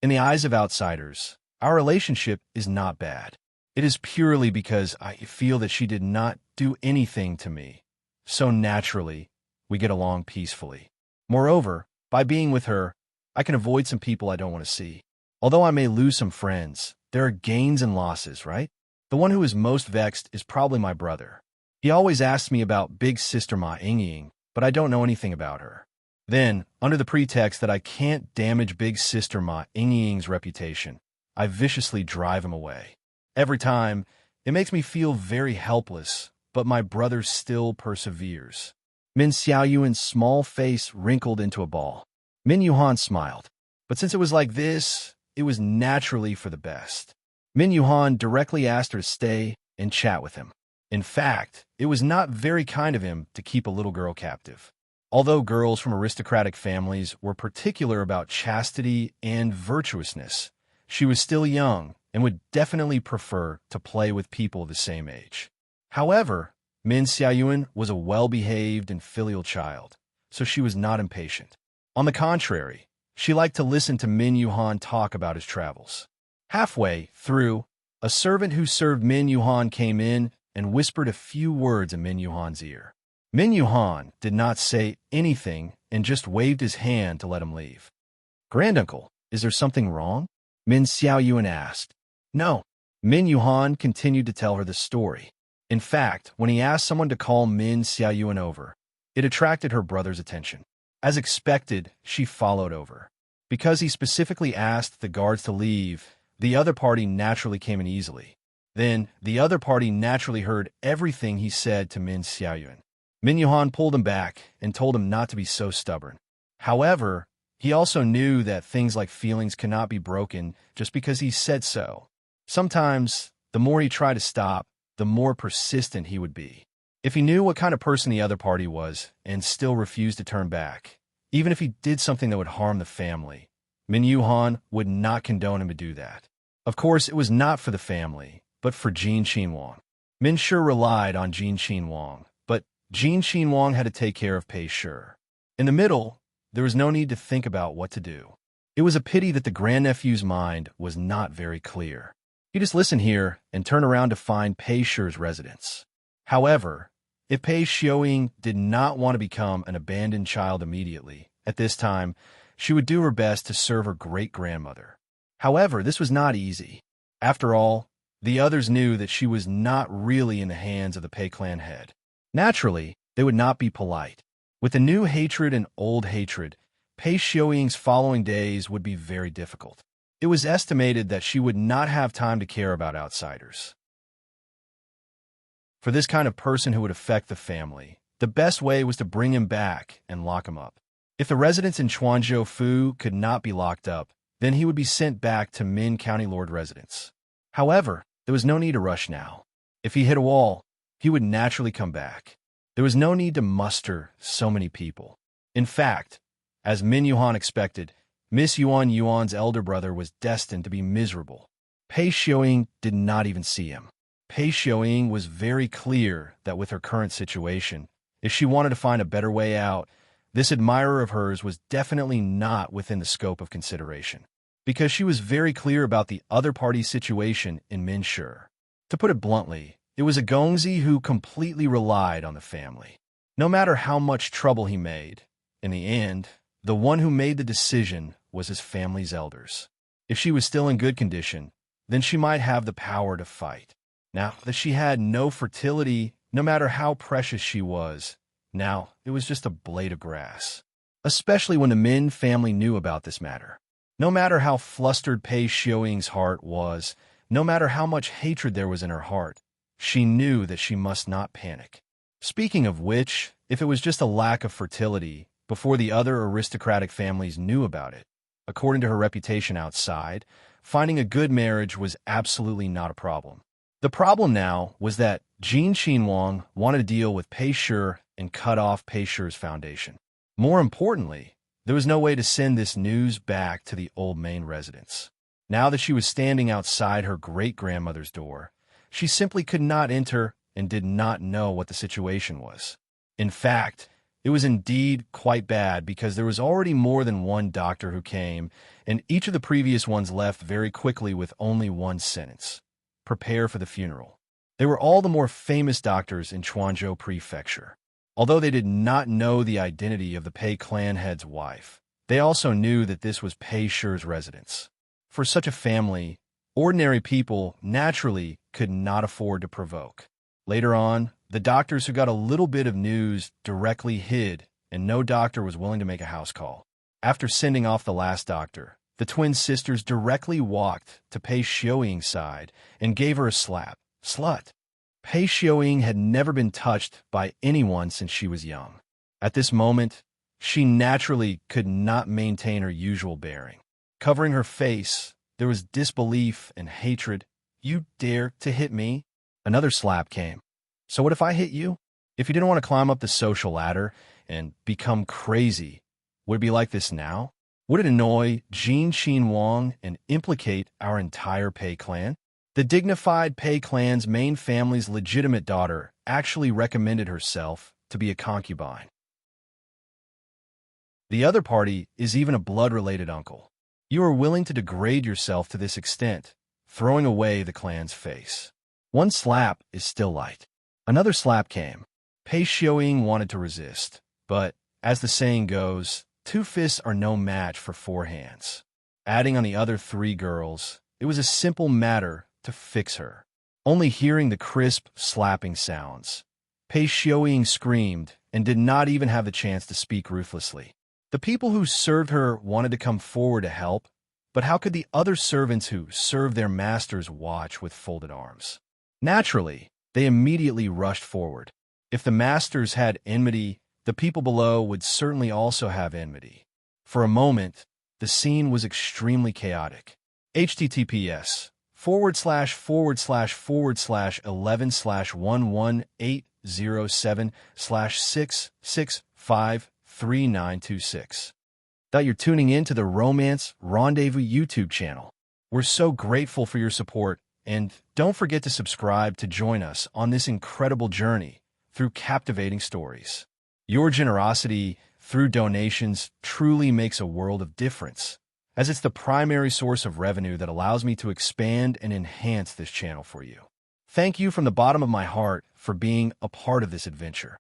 In the eyes of outsiders, our relationship is not bad. It is purely because I feel that she did not do anything to me. So naturally, we get along peacefully. Moreover, by being with her, I can avoid some people I don't want to see. Although I may lose some friends, there are gains and losses, right? The one who is most vexed is probably my brother. He always asks me about Big Sister Ma Ying, but I don't know anything about her. Then, under the pretext that I can't damage Big Sister Ma Ying's reputation, I viciously drive him away. Every time, it makes me feel very helpless, but my brother still perseveres. Min Xiaoyuan's small face wrinkled into a ball. Min Yuhan smiled, but since it was like this, it was naturally for the best. Min Yuhan directly asked her to stay and chat with him. In fact, it was not very kind of him to keep a little girl captive. Although girls from aristocratic families were particular about chastity and virtuousness, she was still young and would definitely prefer to play with people of the same age. However, Min Xiaoyuan was a well-behaved and filial child, so she was not impatient. On the contrary, she liked to listen to Min Yuhan talk about his travels. Halfway through, a servant who served Min Yuhan came in and whispered a few words in Min Yuhan's ear. Min Yuhan did not say anything and just waved his hand to let him leave. "Granduncle, is there something wrong?" Min Xiaoyuan asked. "No." Min Yuhan continued to tell her the story. In fact, when he asked someone to call Min Xiaoyuan over, it attracted her brother's attention. As expected, she followed over. Because he specifically asked the guards to leave, the other party naturally came in easily. Then, the other party naturally heard everything he said to Min Xiaoyuan. Min Yuhan pulled him back and told him not to be so stubborn. However, he also knew that things like feelings cannot be broken just because he said so. Sometimes, the more he tried to stop, the more persistent he would be. If he knew what kind of person the other party was and still refused to turn back, even if he did something that would harm the family, Min Yuhan would not condone him to do that. Of course, it was not for the family, but for Jin Qinhuang. Min Shi relied on Jin Qinhuang, but Jin Qinhuang had to take care of Pei Shi. In the middle, there was no need to think about what to do. It was a pity that the grandnephew's mind was not very clear. He just listened here and turned around to find Pei Shi's residence. However, if Pei Xiaoying did not want to become an abandoned child immediately, at this time, she would do her best to serve her great-grandmother. However, this was not easy. After all, the others knew that she was not really in the hands of the Pei clan head. Naturally, they would not be polite. With the new hatred and old hatred, Pei Xiaoying's following days would be very difficult. It was estimated that she would not have time to care about outsiders. For this kind of person who would affect the family, the best way was to bring him back and lock him up. If the residents in Chuanzhou Fu could not be locked up, then he would be sent back to Min County Lord residence. However, there was no need to rush now. If he hit a wall, he would naturally come back. There was no need to muster so many people. In fact, as Min Yuhan expected, Miss Yuan's elder brother was destined to be miserable. Pei Xiaoying did not even see him. Pei Xiaoying was very clear that with her current situation, if she wanted to find a better way out, this admirer of hers was definitely not within the scope of consideration, because she was very clear about the other party's situation in Min Shi. To put it bluntly, it was a Gongzi who completely relied on the family. No matter how much trouble he made, in the end, the one who made the decision was his family's elders. If she was still in good condition, then she might have the power to fight. Now that she had no fertility, no matter how precious she was, now it was just a blade of grass. Especially when the Min family knew about this matter. No matter how flustered Pei Xiaoying's heart was, no matter how much hatred there was in her heart, she knew that she must not panic. Speaking of which, if it was just a lack of fertility, before the other aristocratic families knew about it, according to her reputation outside, finding a good marriage was absolutely not a problem. The problem now was that Jin Qinhuang wanted to deal with Pei Shi and cut off Pei Shi's foundation. More importantly, there was no way to send this news back to the old main residence. Now that she was standing outside her great-grandmother's door, she simply could not enter and did not know what the situation was. In fact, it was indeed quite bad because there was already more than one doctor who came, and each of the previous ones left very quickly with only one sentence: prepare for the funeral. They were all the more famous doctors in Chuanzhou Prefecture. Although they did not know the identity of the Pei clan head's wife, they also knew that this was Pei Shi's residence. For such a family, ordinary people naturally could not afford to provoke. Later on, the doctors who got a little bit of news directly hid, and no doctor was willing to make a house call. After sending off the last doctor, the twin sisters directly walked to Pei Xiaoying's side and gave her a slap. Slut! Pei Xiaoying had never been touched by anyone since she was young. At this moment, she naturally could not maintain her usual bearing. Covering her face, there was disbelief and hatred. You dare to hit me? Another slap came. So what if I hit you? If you didn't want to climb up the social ladder and become crazy, would it be like this now? Would it annoy Jin Qinhuang and implicate our entire Pei clan? The dignified Pei clan's main family's legitimate daughter actually recommended herself to be a concubine. The other party is even a blood-related uncle. You are willing to degrade yourself to this extent, throwing away the clan's face. One slap is still light. Another slap came. Pei Xiaoying wanted to resist, but, as the saying goes, 2 fists are no match for 4 hands. Adding on the other 3 girls, it was a simple matter to fix her. only hearing the crisp, slapping sounds. Pei Xiaoying screamed and did not even have the chance to speak ruthlessly. The people who served her wanted to come forward to help, but how could the other servants who served their masters watch with folded arms? Naturally, they immediately rushed forward. If the masters had enmity, the people below would certainly also have enmity. For a moment, the scene was extremely chaotic. https:///11/4/4/11/11807/6653926. That you're tuning in to the Romance Rendezvous YouTube channel. We're so grateful for your support, and don't forget to subscribe to join us on this incredible journey through captivating stories. Your generosity through donations truly makes a world of difference, as it's the primary source of revenue that allows me to expand and enhance this channel for you. Thank you from the bottom of my heart for being a part of this adventure.